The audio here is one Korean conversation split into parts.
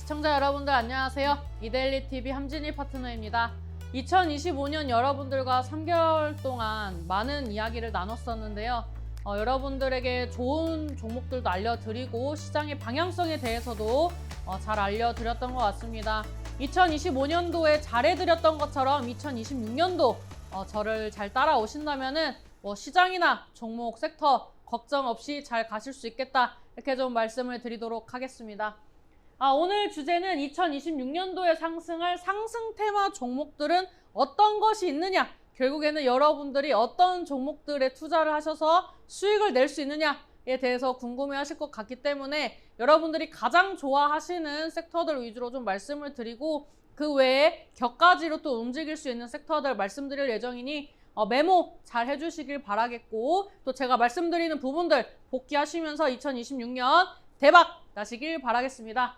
시청자 여러분들 안녕하세요. 이데일리TV 함진희 파트너입니다. 2025년 여러분들과 3개월 동안 많은 이야기를 나눴었는데요. 여러분들에게 좋은 종목들도 알려드리고 시장의 방향성에 대해서도 잘 알려드렸던 것 같습니다. 2025년도에 잘해드렸던 것처럼 2026년도 저를 잘 따라오신다면은 시장이나 종목, 섹터 걱정 없이 잘 가실 수 있겠다, 이렇게 좀 말씀을 드리도록 하겠습니다. 오늘 주제는 2026년도에 상승할 상승 테마 종목들은 어떤 것이 있느냐, 결국에는 여러분들이 어떤 종목들에 투자를 하셔서 수익을 낼 수 있느냐에 대해서 궁금해하실 것 같기 때문에 여러분들이 가장 좋아하시는 섹터들 위주로 좀 말씀을 드리고, 그 외에 격가지로 또 움직일 수 있는 섹터들 말씀드릴 예정이니 메모 잘 해주시길 바라겠고, 또 제가 말씀드리는 부분들 복귀하시면서 2026년 대박 나시길 바라겠습니다.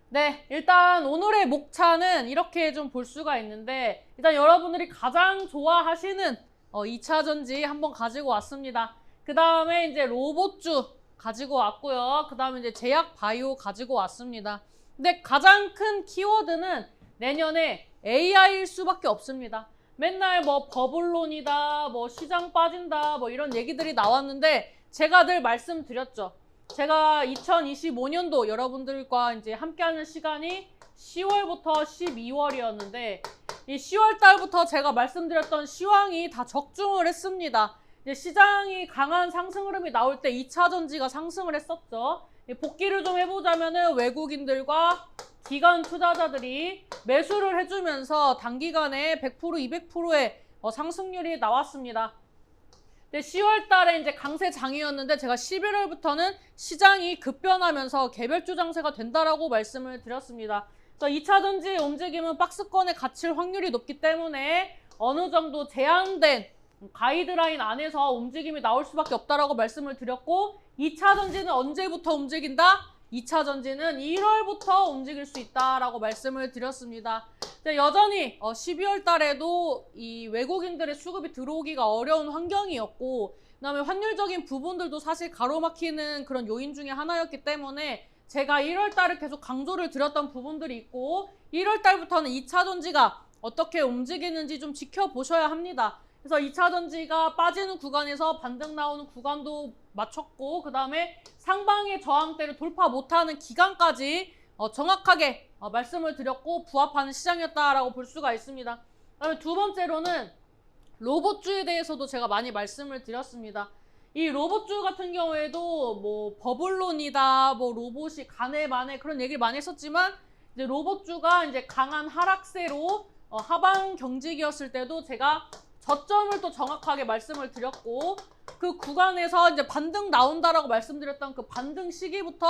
네, 일단 오늘의 목차는 이렇게 좀 볼 수가 있는데, 일단 여러분들이 가장 좋아하시는 2차전지 한번 가지고 왔습니다. 그 다음에 이제 로봇주 가지고 왔고요. 그 다음에 이제 제약바이오 가지고 왔습니다. 근데 가장 큰 키워드는 내년에 AI일 수밖에 없습니다. 맨날 버블론이다, 시장 빠진다, 이런 얘기들이 나왔는데, 제가 늘 말씀드렸죠. 제가 2025년도 여러분들과 이제 함께하는 시간이 10월부터 12월이었는데, 이 10월 달부터 제가 말씀드렸던 시황이 다 적중을 했습니다. 이제 시장이 강한 상승 흐름이 나올 때 2차 전지가 상승을 했었죠. 복귀를 좀 해보자면은 외국인들과 기관 투자자들이 매수를 해주면서 단기간에 100%, 200%의 상승률이 나왔습니다. 10월 달에 이제 강세장이었는데, 제가 11월부터는 시장이 급변하면서 개별주 장세가 된다라고 말씀을 드렸습니다. 그래서 2차 전지의 움직임은 박스권에 갇힐 확률이 높기 때문에 어느 정도 제한된 가이드라인 안에서 움직임이 나올 수밖에 없다라고 말씀을 드렸고, 2차 전지는 언제부터 움직인다? 2차 전지는 1월부터 움직일 수 있다라고 말씀을 드렸습니다. 여전히 12월 달에도 이 외국인들의 수급이 들어오기가 어려운 환경이었고, 그다음에 환율적인 부분들도 사실 가로막히는 그런 요인 중에 하나였기 때문에 제가 1월 달에 계속 강조를 드렸던 부분들이 있고, 1월 달부터는 2차 전지가 어떻게 움직이는지 좀 지켜보셔야 합니다. 그래서 2차 전지가 빠지는 구간에서 반등 나오는 구간도 맞췄고, 그 다음에 상방의 저항대를 돌파 못하는 기간까지 정확하게 말씀을 드렸고 부합하는 시장이었다라고 볼 수가 있습니다. 그다음에 두 번째로는 로봇주에 대해서도 제가 많이 말씀을 드렸습니다. 이 로봇주 같은 경우에도 버블론이다, 로봇이 가네 마네 그런 얘기를 많이 했었지만, 이제 로봇주가 이제 강한 하락세로 하방 경직이었을 때도 제가 저점을 또 정확하게 말씀을 드렸고, 그 구간에서 이제 반등 나온다라고 말씀드렸던 그 반등 시기부터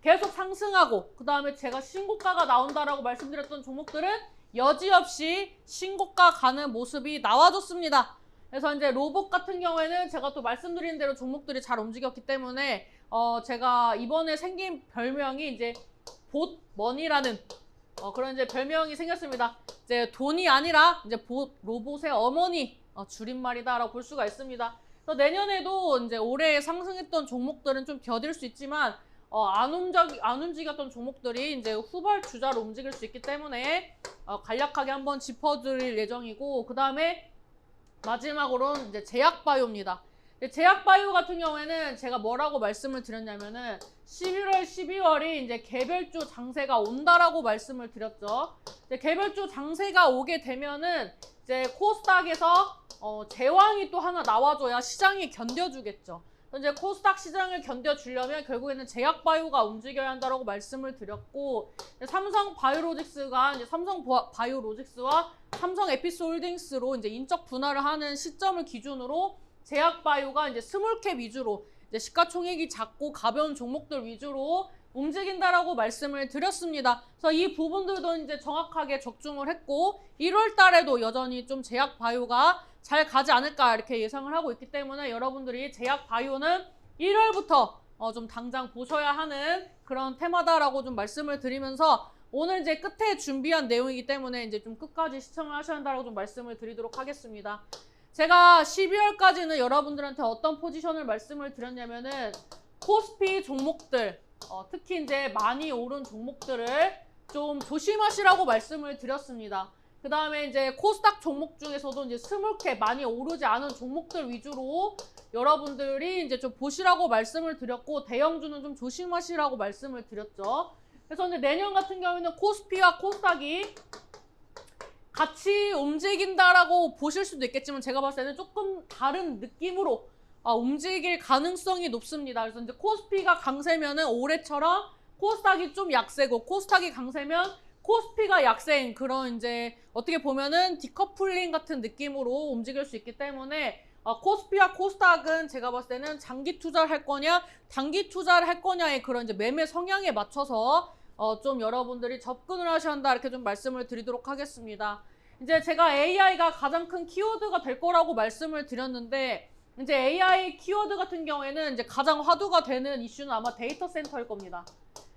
계속 상승하고, 그 다음에 제가 신고가가 나온다라고 말씀드렸던 종목들은 여지없이 신고가 가는 모습이 나와줬습니다. 그래서 이제 로봇 같은 경우에는 제가 또 말씀드린 대로 종목들이 잘 움직였기 때문에 제가 이번에 생긴 별명이 이제 봇머니라는 그런 이제 별명이 생겼습니다. 이제 돈이 아니라 이제 로봇의 어머니 줄임말이다라고 볼 수가 있습니다. 그래서 내년에도 이제 올해 상승했던 종목들은 좀 견딜 수 있지만 안 움직였던 종목들이 이제 후발 주자로 움직일 수 있기 때문에 간략하게 한번 짚어드릴 예정이고, 그 다음에 마지막으로는 이제 제약바이오입니다. 제약바이오 같은 경우에는 제가 뭐라고 말씀을 드렸냐면은 11월, 12월이 이제 개별주 장세가 온다라고 말씀을 드렸죠. 이제 개별주 장세가 오게 되면은 이제 코스닥에서 제왕이 또 하나 나와줘야 시장이 견뎌주겠죠. 이제 코스닥 시장을 견뎌주려면 결국에는 제약바이오가 움직여야 한다라고 말씀을 드렸고, 삼성바이오로직스가 이제 삼성바이오로직스와 삼성에피스홀딩스로 이제 인적 분할을 하는 시점을 기준으로 제약바이오가 이제 스몰캡 위주로 이제 시가총액이 작고 가벼운 종목들 위주로 움직인다라고 말씀을 드렸습니다. 그래서 이 부분들도 이제 정확하게 적중을 했고, 1월 달에도 여전히 좀 제약바이오가 잘 가지 않을까 이렇게 예상을 하고 있기 때문에 여러분들이 제약바이오는 1월부터 좀 당장 보셔야 하는 그런 테마다라고 좀 말씀을 드리면서, 오늘 이제 끝에 준비한 내용이기 때문에 이제 좀 끝까지 시청을 하셔야 한다고 좀 말씀을 드리도록 하겠습니다. 제가 12월까지는 여러분들한테 어떤 포지션을 말씀을 드렸냐면은 코스피 종목들, 특히 이제 많이 오른 종목들을 좀 조심하시라고 말씀을 드렸습니다. 그 다음에 이제 코스닥 종목 중에서도 이제 스몰캡 많이 오르지 않은 종목들 위주로 여러분들이 이제 좀 보시라고 말씀을 드렸고, 대형주는 좀 조심하시라고 말씀을 드렸죠. 그래서 이제 내년 같은 경우에는 코스피와 코스닥이 같이 움직인다라고 보실 수도 있겠지만, 제가 봤을 때는 조금 다른 느낌으로 움직일 가능성이 높습니다. 그래서 이제 코스피가 강세면은 올해처럼 코스닥이 좀 약세고, 코스닥이 강세면 코스피가 약세인 그런 이제 어떻게 보면은 디커플링 같은 느낌으로 움직일 수 있기 때문에 코스피와 코스닥은 제가 봤을 때는 장기 투자를 할 거냐, 단기 투자를 할 거냐의 그런 이제 매매 성향에 맞춰서 좀 여러분들이 접근을 하셔야 한다, 이렇게 좀 말씀을 드리도록 하겠습니다. 이제 제가 AI가 가장 큰 키워드가 될 거라고 말씀을 드렸는데, 이제 AI 키워드 같은 경우에는 이제 가장 화두가 되는 이슈는 아마 데이터 센터일 겁니다.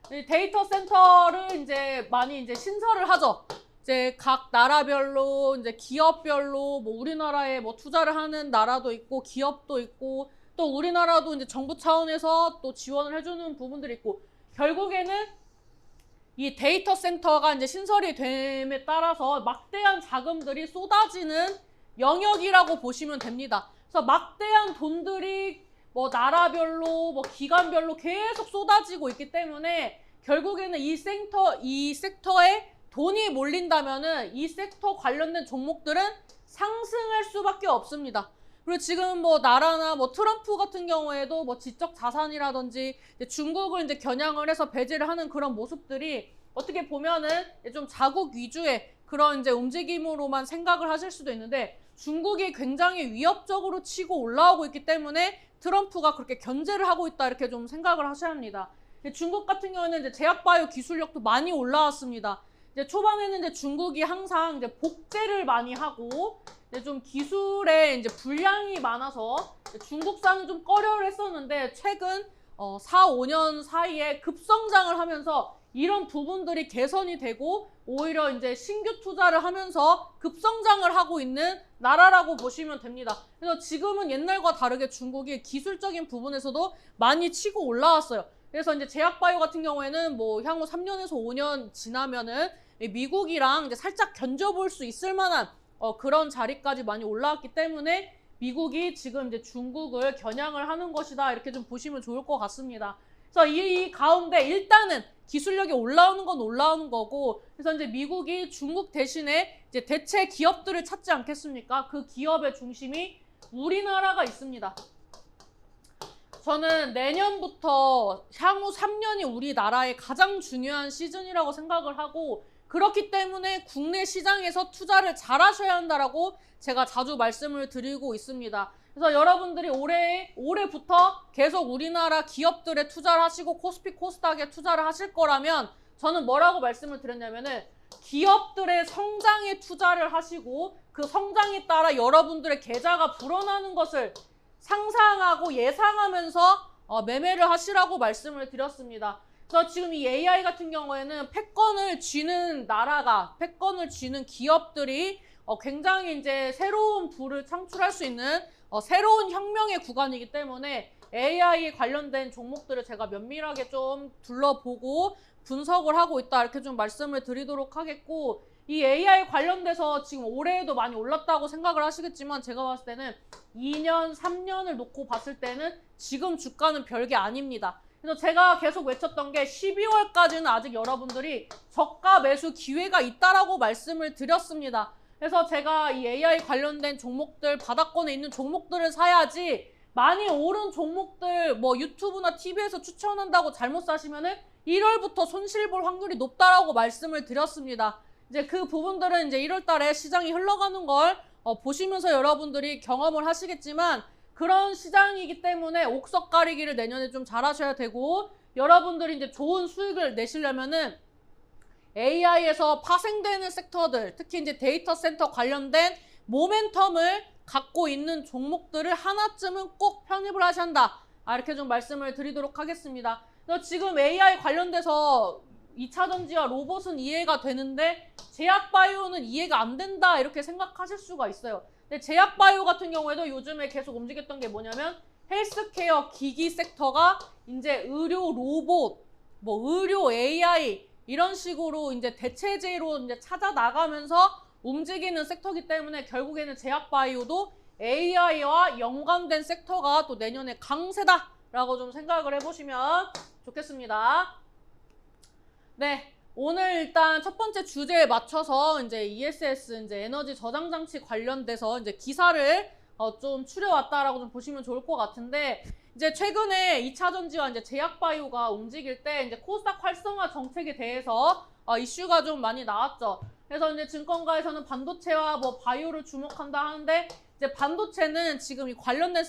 데이터 센터를 이제 많이 이제 신설을 하죠. 이제 각 나라별로, 이제 기업별로, 뭐 우리나라에 뭐 투자를 하는 나라도 있고, 기업도 있고, 또 우리나라도 이제 정부 차원에서 또 지원을 해주는 부분들이 있고, 결국에는 이 데이터 센터가 이제 신설이 됨에 따라서 막대한 자금들이 쏟아지는 영역이라고 보시면 됩니다. 그래서 막대한 돈들이 뭐 나라별로, 뭐 기관별로 계속 쏟아지고 있기 때문에 결국에는 이 섹터에 돈이 몰린다면은 이 섹터 관련된 종목들은 상승할 수밖에 없습니다. 그리고 지금 뭐 나라나 뭐 트럼프 같은 경우에도 뭐 지적 자산이라든지 이제 중국을 이제 겨냥을 해서 배제를 하는 그런 모습들이 어떻게 보면은 좀 자국 위주의 그런 이제 움직임으로만 생각을 하실 수도 있는데, 중국이 굉장히 위협적으로 치고 올라오고 있기 때문에 트럼프가 그렇게 견제를 하고 있다, 이렇게 좀 생각을 하셔야 합니다. 중국 같은 경우는 이제 제약바이오 기술력도 많이 올라왔습니다. 이제 초반에는 이제 중국이 항상 이제 복제를 많이 하고 이제 좀 기술에 이제 불량이 많아서 중국산은 좀 꺼려를 했었는데, 최근 4, 5년 사이에 급성장을 하면서 이런 부분들이 개선이 되고 오히려 이제 신규 투자를 하면서 급성장을 하고 있는 나라라고 보시면 됩니다. 그래서 지금은 옛날과 다르게 중국이 기술적인 부분에서도 많이 치고 올라왔어요. 그래서 이제 제약바이오 같은 경우에는 뭐 향후 3년에서 5년 지나면은 미국이랑 이제 살짝 견뎌볼 수 있을 만한 그런 자리까지 많이 올라왔기 때문에 미국이 지금 이제 중국을 겨냥을 하는 것이다, 이렇게 좀 보시면 좋을 것 같습니다. 그래서 이 가운데 일단은 기술력이 올라오는 건 올라오는 거고, 그래서 이제 미국이 중국 대신에 이제 대체 기업들을 찾지 않겠습니까? 그 기업의 중심이 우리나라가 있습니다. 저는 내년부터 향후 3년이 우리나라의 가장 중요한 시즌이라고 생각을 하고, 그렇기 때문에 국내 시장에서 투자를 잘 하셔야 한다라고 제가 자주 말씀을 드리고 있습니다. 그래서 여러분들이 올해부터 계속 우리나라 기업들에 투자를 하시고 코스피 코스닥에 투자를 하실 거라면, 저는 뭐라고 말씀을 드렸냐면은 기업들의 성장에 투자를 하시고 그 성장에 따라 여러분들의 계좌가 불어나는 것을 상상하고 예상하면서 매매를 하시라고 말씀을 드렸습니다. 그래서 지금 이 AI 같은 경우에는 패권을 쥐는 나라가, 패권을 쥐는 기업들이 굉장히 이제 새로운 부를 창출할 수 있는 새로운 혁명의 구간이기 때문에 AI 관련된 종목들을 제가 면밀하게 좀 둘러보고 분석을 하고 있다, 이렇게 좀 말씀을 드리도록 하겠고, 이 AI 관련돼서 지금 올해에도 많이 올랐다고 생각을 하시겠지만, 제가 봤을 때는 2년, 3년을 놓고 봤을 때는 지금 주가는 별게 아닙니다. 그래서 제가 계속 외쳤던 게 12월까지는 아직 여러분들이 저가 매수 기회가 있다라고 말씀을 드렸습니다. 그래서 제가 이 AI 관련된 종목들, 바닥권에 있는 종목들을 사야지, 많이 오른 종목들 뭐 유튜브나 TV에서 추천한다고 잘못 사시면은 1월부터 손실 볼 확률이 높다라고 말씀을 드렸습니다. 이제 그 부분들은 이제 1월 달에 시장이 흘러가는 걸 보시면서 여러분들이 경험을 하시겠지만, 그런 시장이기 때문에 옥석 가리기를 내년에 좀 잘 하셔야 되고, 여러분들이 이제 좋은 수익을 내시려면은 AI에서 파생되는 섹터들, 특히 이제 데이터 센터 관련된 모멘텀을 갖고 있는 종목들을 하나쯤은 꼭 편입을 하셔야 한다, 이렇게 좀 말씀을 드리도록 하겠습니다. 그래서 지금 AI 관련돼서 2차전지와 로봇은 이해가 되는데 제약바이오는 이해가 안 된다, 이렇게 생각하실 수가 있어요. 근데 제약바이오 같은 경우에도 요즘에 계속 움직였던 게 뭐냐면 헬스케어 기기 섹터가 이제 의료 로봇, 뭐 의료, AI 이런 식으로 이제 대체제로 이제 찾아 나가면서 움직이는 섹터이기 때문에 결국에는 제약바이오도 AI와 연관된 섹터가 또 내년에 강세다라고 좀 생각을 해보시면 좋겠습니다. 네. 오늘 일단 첫 번째 주제에 맞춰서 이제 ESS 이제 에너지 저장 장치 관련돼서 이제 기사를 좀 추려왔다라고 좀 보시면 좋을 것 같은데, 이제 최근에 2차 전지와 이제 제약바이오가 움직일 때 이제 코스닥 활성화 정책에 대해서 이슈가 좀 많이 나왔죠. 그래서 이제 증권가에서는 반도체와 뭐 바이오를 주목한다 하는데, 이제 반도체는 지금 이 관련된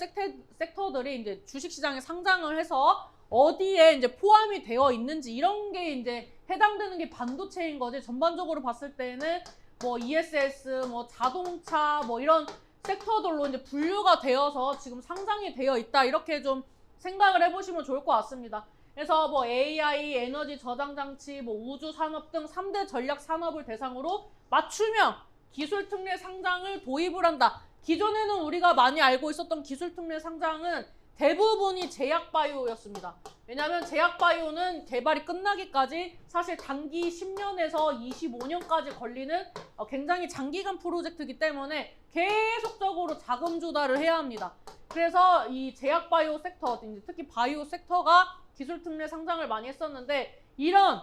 섹터들이 이제 주식시장에 상장을 해서 어디에 이제 포함이 되어 있는지 이런 게 이제 해당되는 게 반도체인 거지, 전반적으로 봤을 때는 뭐 ESS, 뭐 자동차, 뭐 이런 섹터들로 이제 분류가 되어서 지금 상장이 되어 있다, 이렇게 좀 생각을 해보시면 좋을 것 같습니다. 그래서 뭐 AI, 에너지 저장 장치, 뭐 우주 산업 등 3대 전략 산업을 대상으로 맞춤형 기술 특례 상장을 도입을 한다. 기존에는 우리가 많이 알고 있었던 기술 특례 상장은 대부분이 제약바이오였습니다. 왜냐하면 제약바이오는 개발이 끝나기까지 사실 단기 10년에서 25년까지 걸리는 굉장히 장기간 프로젝트이기 때문에 계속적으로 자금 조달을 해야 합니다. 그래서 이 제약바이오 섹터, 특히 바이오 섹터가 기술 특례 상장을 많이 했었는데, 이런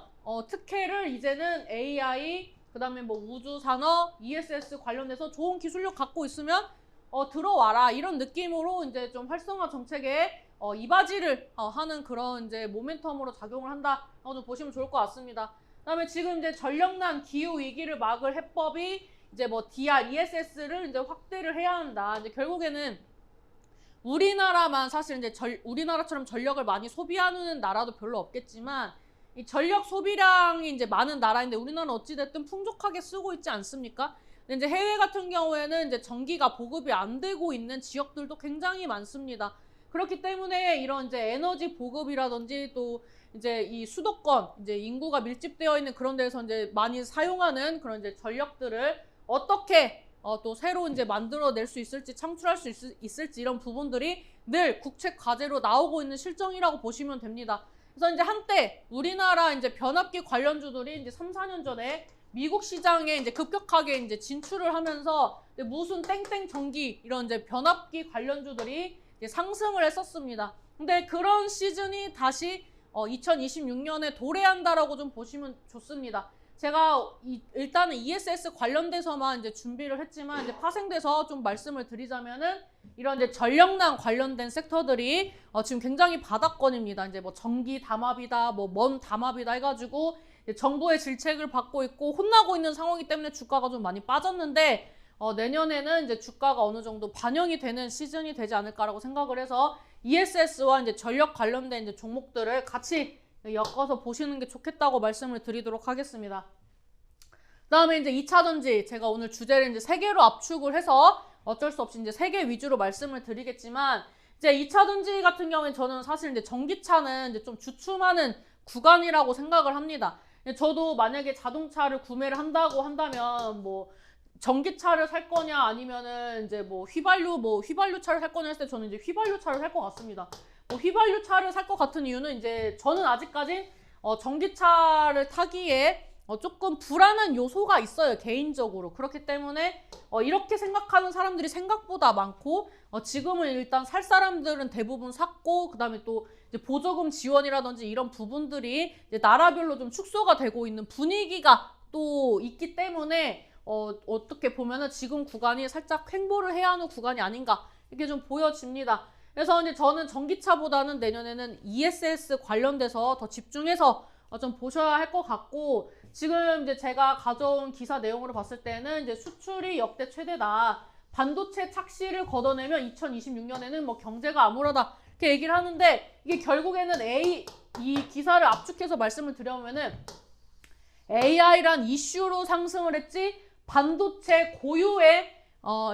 특혜를 이제는 AI, 그 다음에 뭐 우주산업, ESS 관련돼서 좋은 기술력 갖고 있으면 들어와라, 이런 느낌으로 이제 좀 활성화 정책에 이바지를 하는 그런 이제 모멘텀으로 작용을 한다라고 좀 보시면 좋을 것 같습니다. 그다음에 지금 이제 전력난 기후 위기를 막을 해법이 이제 뭐 DR, ESS를 이제 확대를 해야 한다. 이제 결국에는 우리나라만 사실 이제 우리나라처럼 전력을 많이 소비하는 나라도 별로 없겠지만, 이 전력 소비량이 이제 많은 나라인데 우리나라는 어찌됐든 풍족하게 쓰고 있지 않습니까? 근데 이제 해외 같은 경우에는 이제 전기가 보급이 안 되고 있는 지역들도 굉장히 많습니다. 그렇기 때문에 이런 이제 에너지 보급이라든지 또 이제 이 수도권, 이제 인구가 밀집되어 있는 그런 데서 이제 많이 사용하는 그런 이제 전력들을 어떻게 또 새로 이제 만들어낼 수 있을지, 창출할 수 있을지, 이런 부분들이 늘 국책 과제로 나오고 있는 실정이라고 보시면 됩니다. 그래서 이제 한때 우리나라 이제 변압기 관련주들이 이제 3, 4년 전에 미국 시장에 이제 급격하게 이제 진출을 하면서 무슨 땡땡 전기 이런 이제 변압기 관련주들이 이제 상승을 했었습니다. 근데 그런 시즌이 다시 2026년에 도래한다라고 좀 보시면 좋습니다. 제가 일단은 ESS 관련돼서만 이제 준비를 했지만, 이제 파생돼서 좀 말씀을 드리자면은 이런 이제 전력난 관련된 섹터들이 지금 굉장히 바닥권입니다. 이제 뭐 전기 담합이다, 뭐 먼 담합이다 해가지고 정부의 질책을 받고 있고 혼나고 있는 상황이기 때문에 주가가 좀 많이 빠졌는데, 내년에는 이제 주가가 어느 정도 반영이 되는 시즌이 되지 않을까라고 생각을 해서 ESS와 이제 전력 관련된 이제 종목들을 같이 엮어서 보시는 게 좋겠다고 말씀을 드리도록 하겠습니다. 그다음에 이제 2차 전지, 제가 오늘 주제를 이제 3개로 압축을 해서 어쩔 수 없이 이제 3개 위주로 말씀을 드리겠지만, 이제 2차 전지 같은 경우에 저는 사실 이제 전기차는 이제 좀 주춤하는 구간이라고 생각을 합니다. 저도 만약에 자동차를 구매를 한다고 한다면 뭐 전기차를 살 거냐 아니면은 이제 뭐 휘발유 차를 살 거냐 했을 때 저는 이제 휘발유 차를 살 것 같습니다. 휘발유 차를 살 것 같은 이유는 이제 저는 아직까지 전기차를 타기에 조금 불안한 요소가 있어요, 개인적으로. 그렇기 때문에 이렇게 생각하는 사람들이 생각보다 많고, 지금은 일단 살 사람들은 대부분 샀고, 그 다음에 또 이제 보조금 지원이라든지 이런 부분들이 이제 나라별로 좀 축소가 되고 있는 분위기가 또 있기 때문에 어떻게 보면은 지금 구간이 살짝 횡보를 해야 하는 구간이 아닌가, 이렇게 좀 보여집니다. 그래서 이제 저는 전기차보다는 내년에는 ESS 관련돼서 더 집중해서 좀 보셔야 할 것 같고, 지금 이제 제가 가져온 기사 내용으로 봤을 때는 이제 수출이 역대 최대다, 반도체 착시를 걷어내면 2026년에는 뭐 경제가 암울하다, 이렇게 얘기를 하는데, 이게 결국에는 이 기사를 압축해서 말씀을 드려보면은 AI란 이슈로 상승을 했지 반도체 고유의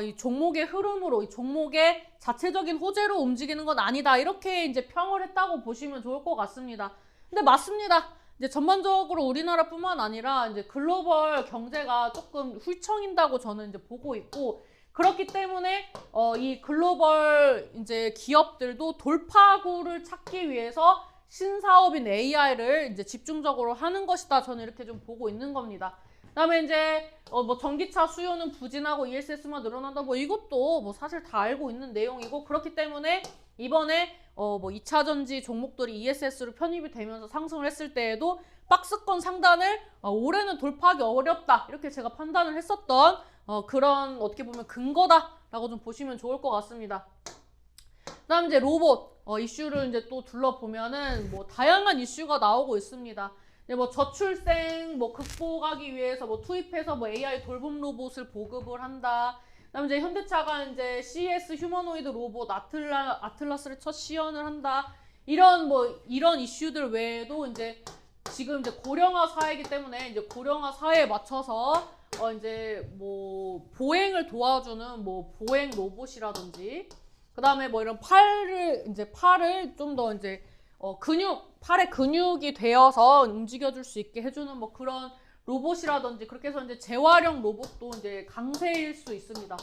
이 종목의 흐름으로, 이 종목의 자체적인 호재로 움직이는 건 아니다, 이렇게 이제 평을 했다고 보시면 좋을 것 같습니다. 근데 맞습니다. 이제 전반적으로 우리나라뿐만 아니라 이제 글로벌 경제가 조금 훌청인다고 저는 이제 보고 있고, 그렇기 때문에 이 글로벌 이제 기업들도 돌파구를 찾기 위해서 신사업인 AI를 이제 집중적으로 하는 것이다. 저는 이렇게 좀 보고 있는 겁니다. 그다음에 이제 뭐 전기차 수요는 부진하고 ESS만 늘어난다. 뭐 이것도 뭐 사실 다 알고 있는 내용이고, 그렇기 때문에 이번에 뭐 2차 전지 종목들이 ESS로 편입이 되면서 상승을 했을 때에도 박스권 상단을 올해는 돌파하기 어렵다, 이렇게 제가 판단을 했었던 그런 어떻게 보면 근거다라고 좀 보시면 좋을 것 같습니다. 그다음 이제 로봇 이슈를 이제 또 둘러보면은 뭐 다양한 이슈가 나오고 있습니다. 뭐 저출생 뭐 극복하기 위해서 뭐 투입해서 뭐 AI 돌봄 로봇을 보급을 한다. 그다음에 이제 현대차가 이제 CES 휴머노이드 로봇 아틀라스를 첫 시연을 한다. 이런 이슈들 외에도 이제 지금 이제 고령화 사회이기 때문에 이제 고령화 사회에 맞춰서 이제 뭐 보행을 도와주는 뭐 보행 로봇이라든지, 그다음에 뭐 이런 팔을 좀 더 이제 팔에 근육이 되어서 움직여줄 수 있게 해주는 뭐 그런 로봇이라든지, 그렇게 해서 이제 재활용 로봇도 이제 강세일 수 있습니다.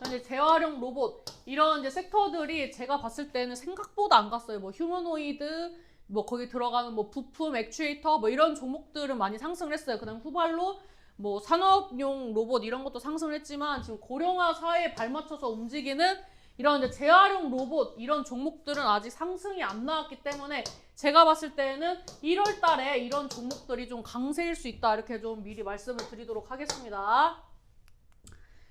이제 재활용 로봇 이런 이제 섹터들이 제가 봤을 때는 생각보다 안 갔어요. 뭐 휴머노이드, 뭐 거기 들어가는 뭐 부품, 액추에이터 뭐 이런 종목들은 많이 상승을 했어요. 그다음 후발로 뭐 산업용 로봇 이런 것도 상승을 했지만, 지금 고령화 사회에 발맞춰서 움직이는 이런 이제 재활용 로봇 이런 종목들은 아직 상승이 안 나왔기 때문에 제가 봤을 때는 1월 달에 이런 종목들이 좀 강세일 수 있다, 이렇게 좀 미리 말씀을 드리도록 하겠습니다.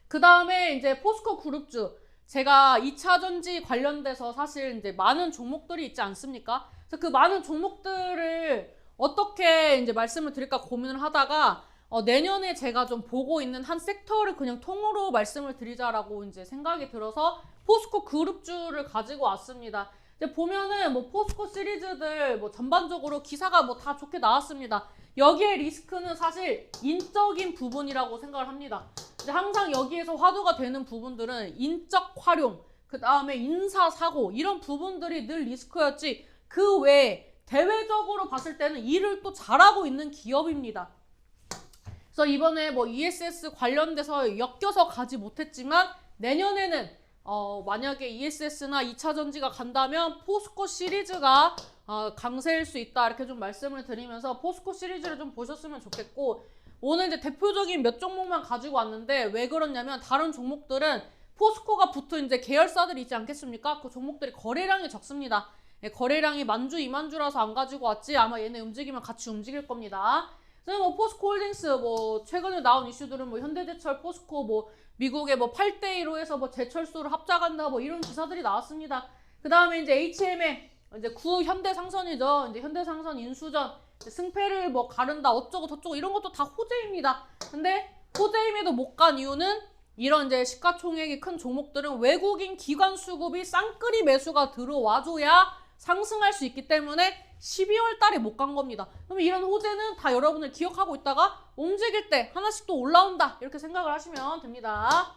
그 다음에 이제 포스코 그룹주, 제가 2차 전지 관련돼서 사실 이제 많은 종목들이 있지 않습니까? 그래서 그 많은 종목들을 어떻게 이제 말씀을 드릴까 고민을 하다가 내년에 제가 좀 보고 있는 한 섹터를 그냥 통으로 말씀을 드리자라고 이제 생각이 들어서 포스코 그룹주를 가지고 왔습니다. 이제 보면은 뭐 포스코 시리즈들 뭐 전반적으로 기사가 뭐 다 좋게 나왔습니다. 여기에 리스크는 사실 인적인 부분이라고 생각을 합니다. 이제 항상 여기에서 화두가 되는 부분들은 인적 활용, 그 다음에 인사사고 이런 부분들이 늘 리스크였지, 그 외에 대외적으로 봤을 때는 일을 또 잘하고 있는 기업입니다. 그래서 이번에 뭐 ESS 관련돼서 엮여서 가지 못했지만 내년에는 만약에 ESS나 2차 전지가 간다면 포스코 시리즈가 강세일 수 있다, 이렇게 좀 말씀을 드리면서 포스코 시리즈를 좀 보셨으면 좋겠고, 오늘 이제 대표적인 몇 종목만 가지고 왔는데 왜 그러냐면 다른 종목들은 포스코가 붙은 이제 계열사들이 있지 않겠습니까? 그 종목들이 거래량이 적습니다. 거래량이 만주, 이만주라서 안 가지고 왔지, 아마 얘네 움직이면 같이 움직일 겁니다. 그래서 뭐 포스코 홀딩스 뭐 최근에 나온 이슈들은 뭐 현대제철, 포스코 뭐 미국의 뭐 8대1로 해서 뭐 제철소를 합작한다, 뭐 이런 기사들이 나왔습니다. 그 다음에 이제 HM에 이제 구 현대상선이죠. 이제 현대상선 인수전 승패를 뭐 가른다, 어쩌고 저쩌고 이런 것도 다 호재입니다. 근데 호재임에도 못 간 이유는 이런 이제 시가총액이 큰 종목들은 외국인 기관 수급이 쌍끌이 매수가 들어와줘야 상승할 수 있기 때문에 12월 달에 못 간 겁니다. 그러면 이런 호재는 다 여러분들 기억하고 있다가 움직일 때 하나씩 또 올라온다, 이렇게 생각을 하시면 됩니다.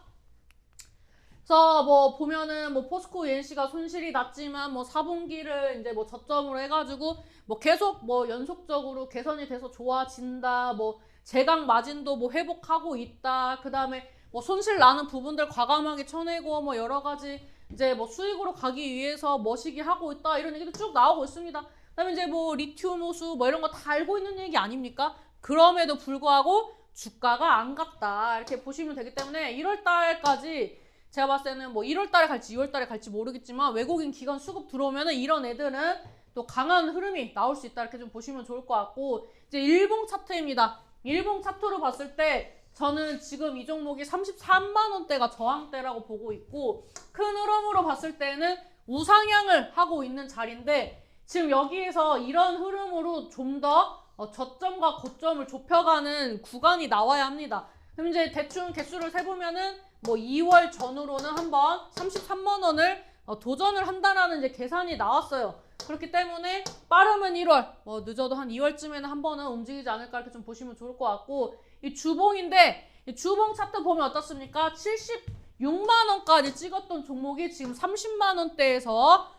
그래서 뭐 보면은 뭐 포스코 ENC가 손실이 났지만 뭐 4분기를 이제 뭐 저점으로 해가지고 뭐 계속 뭐 연속적으로 개선이 돼서 좋아진다, 뭐 제강 마진도 뭐 회복하고 있다, 그 다음에 뭐 손실 나는 부분들 과감하게 쳐내고 뭐 여러 가지 이제 뭐 수익으로 가기 위해서 머시기 하고 있다, 이런 얘기도 쭉 나오고 있습니다. 그다음에 이제 뭐 리튬 호수 뭐 이런 거 다 알고 있는 얘기 아닙니까? 그럼에도 불구하고 주가가 안 갔다, 이렇게 보시면 되기 때문에 1월 달까지 제가 봤을 때는 뭐 1월 달에 갈지 2월 달에 갈지 모르겠지만 외국인 기관 수급 들어오면은 이런 애들은 또 강한 흐름이 나올 수 있다, 이렇게 좀 보시면 좋을 것 같고, 이제 일봉 차트입니다. 일봉 차트로 봤을 때 저는 지금 이 종목이 33만 원대가 저항대라고 보고 있고, 큰 흐름으로 봤을 때는 우상향을 하고 있는 자리인데, 지금 여기에서 이런 흐름으로 좀 더 저점과 고점을 좁혀가는 구간이 나와야 합니다. 그럼 이제 대충 개수를 세보면은 뭐 2월 전후로는 한번 33만 원을 도전을 한다라는 이제 계산이 나왔어요. 그렇기 때문에 빠르면 1월, 뭐 늦어도 한 2월쯤에는 한 번은 움직이지 않을까, 이렇게 좀 보시면 좋을 것 같고, 이 주봉인데 이 주봉 차트 보면 어떻습니까? 76만 원까지 찍었던 종목이 지금 30만 원대에서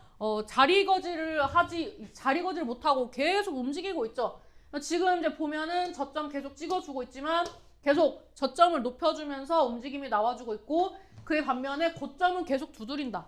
자리거지를 못하고 계속 움직이고 있죠. 지금 이제 보면은 저점 계속 찍어주고 있지만 계속 저점을 높여주면서 움직임이 나와주고 있고, 그에 반면에 고점은 계속 두드린다.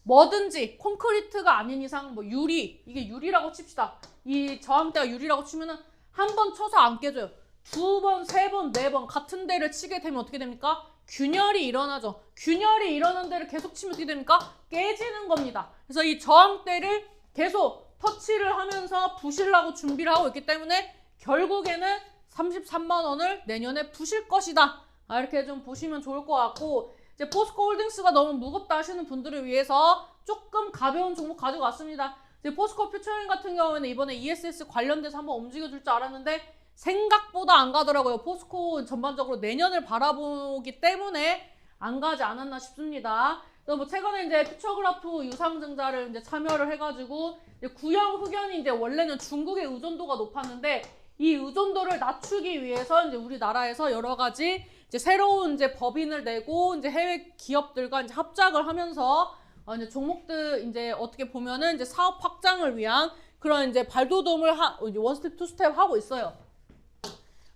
뭐든지 콘크리트가 아닌 이상 뭐 유리, 이게 유리라고 칩시다. 이 저항대가 유리라고 치면은 한 번 쳐서 안 깨져요. 두 번, 세 번, 네 번 같은 데를 치게 되면 어떻게 됩니까? 균열이 일어나죠. 균열이 일어난 데를 계속 치면 어떻게 됩니까? 깨지는 겁니다. 그래서 이 저항대를 계속 터치를 하면서 부실라고 준비를 하고 있기 때문에 결국에는 33만 원을 내년에 부실 것이다. 이렇게 좀 보시면 좋을 것 같고, 이제 포스코홀딩스가 너무 무겁다 하시는 분들을 위해서 조금 가벼운 종목 가지고 왔습니다. 이제 포스코 퓨처링 같은 경우에는 이번에 ESS 관련돼서 한번 움직여줄 줄 알았는데 생각보다 안 가더라고요. 포스코 전반적으로 내년을 바라보기 때문에 안 가지 않았나 싶습니다. 또 뭐 최근에 이제 퓨처그래프 유상증자를 이제 참여를 해가지고 이제 구형 흑연이 이제 원래는 중국의 의존도가 높았는데 이 의존도를 낮추기 위해서 이제 우리나라에서 여러 가지 이제 새로운 이제 법인을 내고 이제 해외 기업들과 이제 합작을 하면서 이제 종목들 이제 어떻게 보면은 이제 사업 확장을 위한 그런 이제 발돋움을 이제 원스텝 투스텝 하고 있어요.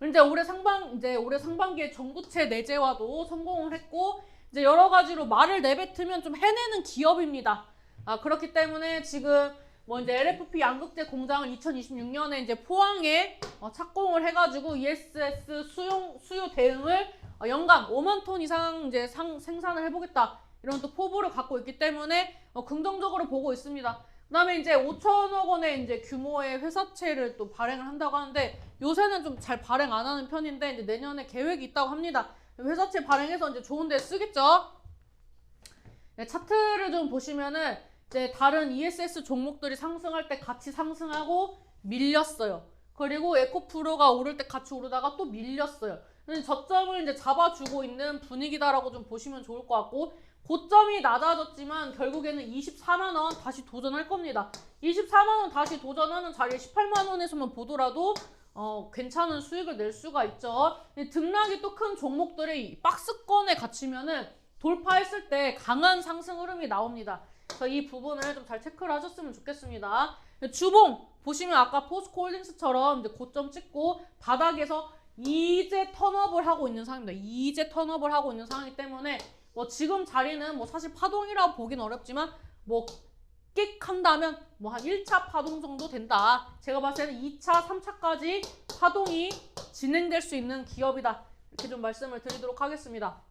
이제 올해 상반기에 전구체 내재화도 성공을 했고 이제 여러 가지로 말을 내뱉으면 좀 해내는 기업입니다. 그렇기 때문에 지금 뭐 이제 LFP 양극재 공장을 2026년에 이제 포항에 착공을 해가지고 ESS 수요 대응을 연간 5만 톤 이상 이제 생산을 해보겠다. 이런 또 포부를 갖고 있기 때문에 긍정적으로 보고 있습니다. 그다음에 이제 5천억 원의 이제 규모의 회사채를 또 발행을 한다고 하는데 요새는 좀 잘 발행 안 하는 편인데 이제 내년에 계획이 있다고 합니다. 회사채 발행해서 이제 좋은 데 쓰겠죠. 네, 차트를 좀 보시면은 이제 다른 ESS 종목들이 상승할 때 같이 상승하고 밀렸어요. 그리고 에코프로가 오를 때 같이 오르다가 또 밀렸어요. 저점을 이제 잡아주고 있는 분위기다라고 좀 보시면 좋을 것 같고, 고점이 낮아졌지만 결국에는 24만 원 다시 도전할 겁니다. 24만 원 다시 도전하는 자리에 18만 원에서만 보더라도 괜찮은 수익을 낼 수가 있죠. 등락이 또 큰 종목들이 박스권에 갇히면은 돌파했을 때 강한 상승 흐름이 나옵니다. 그래서 이 부분을 좀 잘 체크를 하셨으면 좋겠습니다. 주봉 보시면 아까 포스코홀딩스처럼 이제 고점 찍고 바닥에서 이제 턴업을 하고 있는 상황입니다. 이제 턴업을 하고 있는 상황이기 때문에 뭐 지금 자리는 뭐 사실 파동이라고 보긴 어렵지만 뭐 끽 한다면 뭐 한 1차 파동 정도 된다. 제가 봤을 때는 2차, 3차까지 파동이 진행될 수 있는 기업이다. 이렇게 좀 말씀을 드리도록 하겠습니다.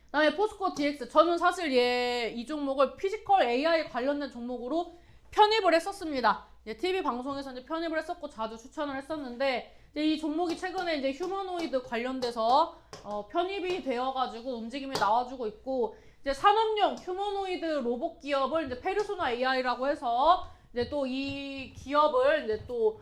그다음에 포스코 DX, 저는 사실 이 종목을 피지컬 AI 관련된 종목으로 편입을 했었습니다. TV 방송에서 이제 편입을 했었고 자주 추천을 했었는데 이제 이 종목이 최근에 이제 휴머노이드 관련돼서 편입이 되어가지고 움직임이 나와주고 있고, 이제 산업용 휴머노이드 로봇 기업을 이제 페르소나 AI라고 해서 이제 또 이 기업을 이제 또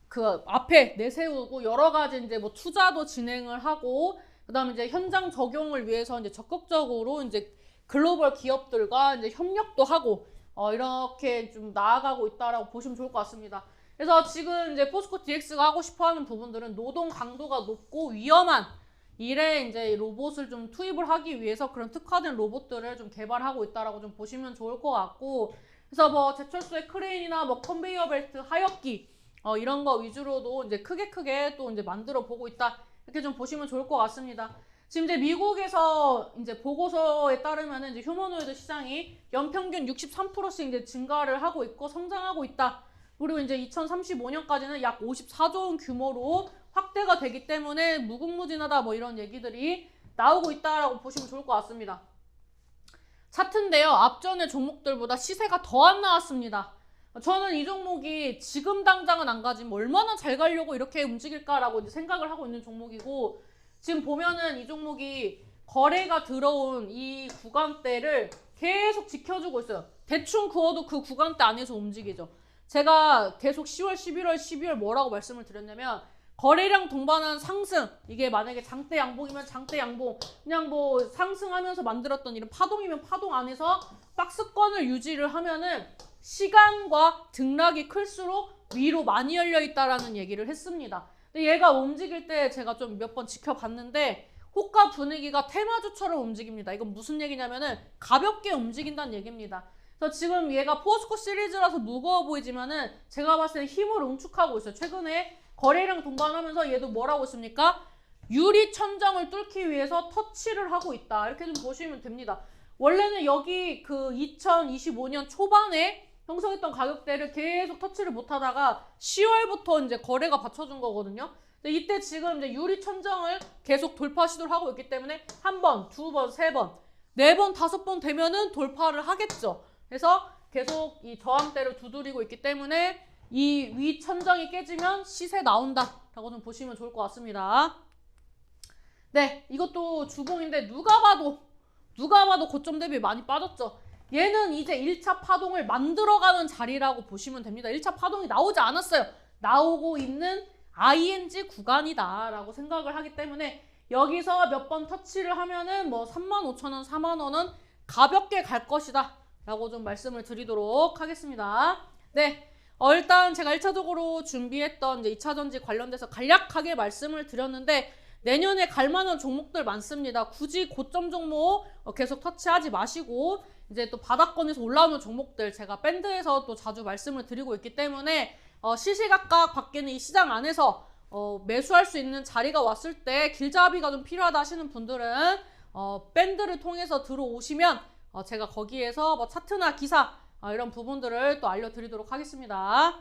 그 앞에 내세우고 여러 가지 이제 뭐 투자도 진행을 하고, 그다음에 이제 현장 적용을 위해서 이제 적극적으로 이제 글로벌 기업들과 이제 협력도 하고 이렇게 좀 나아가고 있다라고 보시면 좋을 것 같습니다. 그래서 지금 이제 포스코 DX가 하고 싶어하는 부분들은 노동 강도가 높고 위험한 일에 이제 로봇을 좀 투입을 하기 위해서 그런 특화된 로봇들을 좀 개발하고 있다라고 좀 보시면 좋을 것 같고, 그래서 뭐 제철소의 크레인이나 뭐 컨베이어 벨트, 하역기 이런 거 위주로도 이제 크게 또 이제 만들어 보고 있다. 이렇게 좀 보시면 좋을 것 같습니다. 지금 이제 미국에서 이제 보고서에 따르면 이제 휴머노이드 시장이 연평균 63%씩 이제 증가를 하고 있고 성장하고 있다. 그리고 이제 2035년까지는 약 54조 원 규모로 확대가 되기 때문에 무궁무진하다 뭐 이런 얘기들이 나오고 있다라고 보시면 좋을 것 같습니다. 차트인데요. 앞전의 종목들보다 시세가 더 안 나왔습니다. 저는 이 종목이 지금 당장은 안 가지만 얼마나 잘 가려고 이렇게 움직일까라고 이제 생각을 하고 있는 종목이고, 지금 보면은 이 종목이 거래가 들어온 이 구간대를 계속 지켜주고 있어요. 대충 그어도 그 구간대 안에서 움직이죠. 제가 계속 10월, 11월, 12월 뭐라고 말씀을 드렸냐면 거래량 동반한 상승, 이게 만약에 장대 양봉이면 장대 양봉, 그냥 뭐 상승하면서 만들었던 이런 파동이면 파동 안에서 박스권을 유지를 하면은 시간과 등락이 클수록 위로 많이 열려 있다라는 얘기를 했습니다. 근데 얘가 움직일 때 제가 좀 몇 번 지켜봤는데 호가 분위기가 테마주처럼 움직입니다. 이건 무슨 얘기냐면은 가볍게 움직인다는 얘기입니다. 그래서 지금 얘가 포스코 시리즈라서 무거워 보이지만은 제가 봤을 때 힘을 응축하고 있어요. 최근에 거래량 동반하면서 얘도 뭐라고 있습니까? 유리 천정을 뚫기 위해서 터치를 하고 있다. 이렇게 좀 보시면 됩니다. 원래는 여기 그 2025년 초반에 형성했던 가격대를 계속 터치를 못 하다가 10월부터 이제 거래가 받쳐준 거거든요. 근데 이때 지금 이제 유리 천장을 계속 돌파 시도를 하고 있기 때문에 한 번, 두 번, 세 번, 네 번, 다섯 번 되면은 돌파를 하겠죠. 그래서 계속 이 저항대를 두드리고 있기 때문에 이 위 천장이 깨지면 시세 나온다라고 좀 보시면 좋을 것 같습니다. 네, 이것도 주봉인데 누가 봐도 고점 대비 많이 빠졌죠. 얘는 이제 1차 파동을 만들어가는 자리라고 보시면 됩니다. 1차 파동이 나오지 않았어요. 나오고 있는 ING 구간이다 라고 생각을 하기 때문에 여기서 몇 번 터치를 하면은 뭐 35,000원, 4만원은 가볍게 갈 것이다 라고 좀 말씀을 드리도록 하겠습니다. 네, 일단 제가 1차적으로 준비했던 이제 2차전지 관련돼서 간략하게 말씀을 드렸는데 내년에 갈 만한 종목들 많습니다. 굳이 고점 종목 계속 터치하지 마시고 이제 또 바닥권에서 올라오는 종목들 제가 밴드에서 또 자주 말씀을 드리고 있기 때문에 시시각각 바뀌는 이 시장 안에서 매수할 수 있는 자리가 왔을 때 길잡이가 좀 필요하다 하시는 분들은 밴드를 통해서 들어오시면 제가 거기에서 뭐 차트나 기사 이런 부분들을 또 알려드리도록 하겠습니다.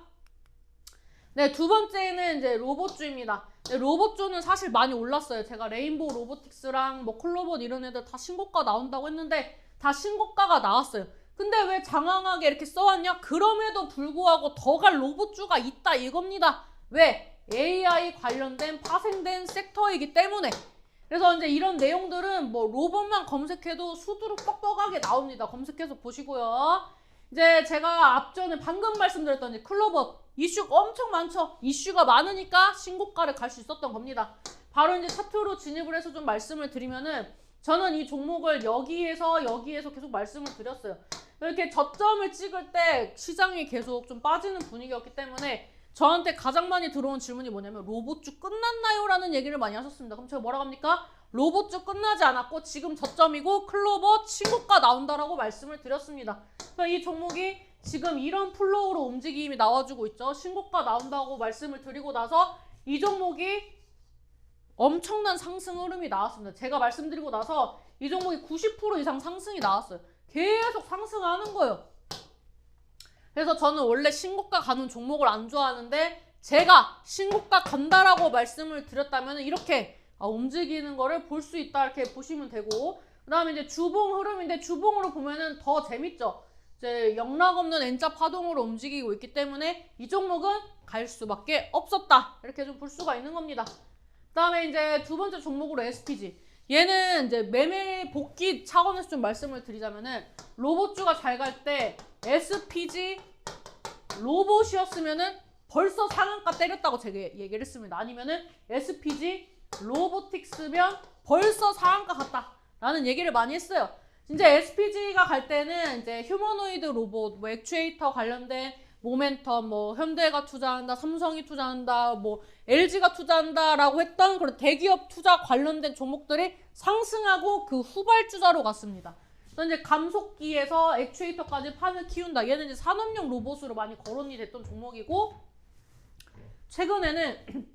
네, 두 번째는 이제 로봇주입니다. 네, 로봇주는 사실 많이 올랐어요. 제가 레인보우 로보틱스랑 뭐 클로봇 이런 애들 다 신고가 나온다고 했는데 다 신고가가 나왔어요. 근데 왜 장황하게 이렇게 써왔냐? 그럼에도 불구하고 더 갈 로봇주가 있다 이겁니다. 왜? AI 관련된 파생된 섹터이기 때문에. 그래서 이제 이런 내용들은 뭐 로봇만 검색해도 수두룩 뻑뻑하게 나옵니다. 검색해서 보시고요. 이제 제가 앞전에 방금 말씀드렸던 이제 클로봇 이슈가 엄청 많죠. 이슈가 많으니까 신고가를 갈 수 있었던 겁니다. 바로 이제 차트로 진입을 해서 좀 말씀을 드리면은 저는 이 종목을 여기에서 계속 말씀을 드렸어요. 이렇게 저점을 찍을 때 시장이 계속 좀 빠지는 분위기였기 때문에 저한테 가장 많이 들어온 질문이 뭐냐면 로봇주 끝났나요? 라는 얘기를 많이 하셨습니다. 그럼 제가 뭐라고 합니까? 로봇주 끝나지 않았고 지금 저점이고 클로봇 신고가 나온다라고 말씀을 드렸습니다. 그래서 이 종목이 지금 이런 플로우로 움직임이 나와주고 있죠. 신고가 나온다고 말씀을 드리고 나서 이 종목이 엄청난 상승 흐름이 나왔습니다. 제가 말씀드리고 나서 이 종목이 90% 이상 상승이 나왔어요. 계속 상승하는 거예요. 그래서 저는 원래 신고가 가는 종목을 안 좋아하는데 제가 신고가 간다라고 말씀을 드렸다면 이렇게 움직이는 거를 볼 수 있다 이렇게 보시면 되고, 그 다음에 이제 주봉 흐름인데 주봉으로 보면은 더 재밌죠. 이제 영락 없는 N자 파동으로 움직이고 있기 때문에 이 종목은 갈 수밖에 없었다 이렇게 좀 볼 수가 있는 겁니다. 그 다음에 이제 두 번째 종목으로 SPG. 얘는 이제 매매 복귀 차원에서 좀 말씀을 드리자면은 로봇주가 잘 갈 때 SPG 로봇이었으면은 벌써 상한가 때렸다고 제가 얘기를 했습니다. 아니면은 SPG 로보틱스면 벌써 상한가 갔다 라는 얘기를 많이 했어요. 이제 SPG가 갈 때는 이제 휴머노이드 로봇, 뭐 액추에이터 관련된 모멘텀, 뭐 현대가 투자한다, 삼성이 투자한다, 뭐 LG가 투자한다라고 했던 그런 대기업 투자 관련된 종목들이 상승하고 그 후발주자로 갔습니다. 그래서 이제 감속기에서 액추에이터까지 판을 키운다. 얘는 이제 산업용 로봇으로 많이 거론이 됐던 종목이고, 최근에는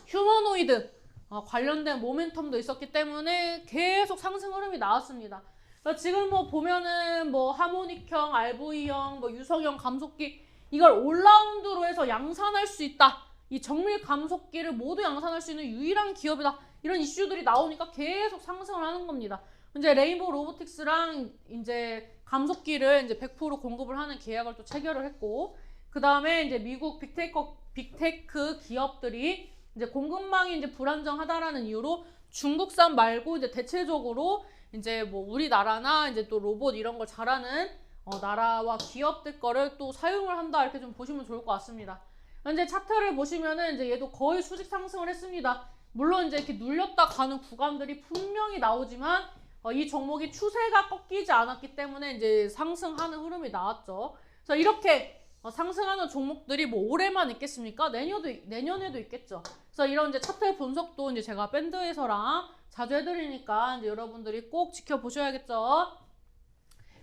휴머노이드 관련된 모멘텀도 있었기 때문에 계속 상승 흐름이 나왔습니다. 지금 뭐 보면은 뭐 하모닉형, RV형, 뭐 유성형 감속기 이걸 올라운드로 해서 양산할 수 있다. 이 정밀 감속기를 모두 양산할 수 있는 유일한 기업이다. 이런 이슈들이 나오니까 계속 상승을 하는 겁니다. 이제 레인보우 로보틱스랑 이제 감속기를 이제 100% 공급을 하는 계약을 또 체결을 했고, 그 다음에 이제 미국 빅테크 기업들이 이제 공급망이 이제 불안정하다라는 이유로 중국산 말고 이제 대체적으로 이제 뭐 우리나라나 이제 또 로봇 이런 걸 잘하는 나라와 기업들 거를 또 사용을 한다 이렇게 좀 보시면 좋을 것 같습니다. 현재 차트를 보시면은 이제 얘도 거의 수직 상승을 했습니다. 물론 이제 이렇게 눌렸다 가는 구간들이 분명히 나오지만 이 종목이 추세가 꺾이지 않았기 때문에 이제 상승하는 흐름이 나왔죠. 그래서 이렇게 상승하는 종목들이 뭐 올해만 있겠습니까? 내년에도 있겠죠. 그래서 이런 이제 차트 분석도 이제 제가 밴드에서랑 자주 해드리니까 이제 여러분들이 꼭 지켜보셔야겠죠.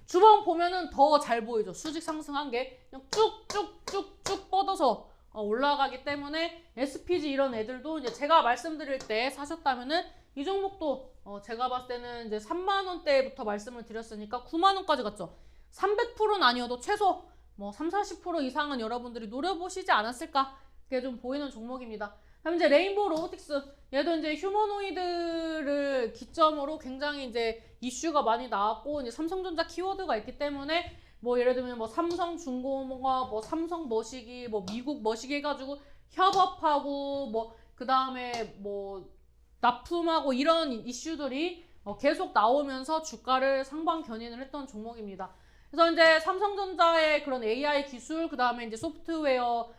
주봉 보면은 더 잘 보이죠. 수직 상승한 게 그냥 쭉쭉쭉쭉 뻗어서 올라가기 때문에 SPG 이런 애들도 이제 제가 말씀드릴 때 사셨다면은 이 종목도 제가 봤을 때는 이제 3만 원대부터 말씀을 드렸으니까 9만 원까지 갔죠. 300%는 아니어도 최소 뭐 3, 40% 이상은 여러분들이 노려보시지 않았을까? 그게 좀 보이는 종목입니다. 다음 이제 레인보우 로보틱스. 얘도 이제 휴머노이드를 기점으로 굉장히 이제 이슈가 많이 나왔고, 이제 삼성전자 키워드가 있기 때문에 뭐 예를 들면 뭐 삼성중공업, 뭐 삼성 머시기, 뭐 미국 머시기 해가지고 협업하고 뭐 그 다음에 뭐 납품하고 이런 이슈들이 계속 나오면서 주가를 상방 견인을 했던 종목입니다. 그래서 이제 삼성전자의 그런 AI 기술, 그 다음에 이제 소프트웨어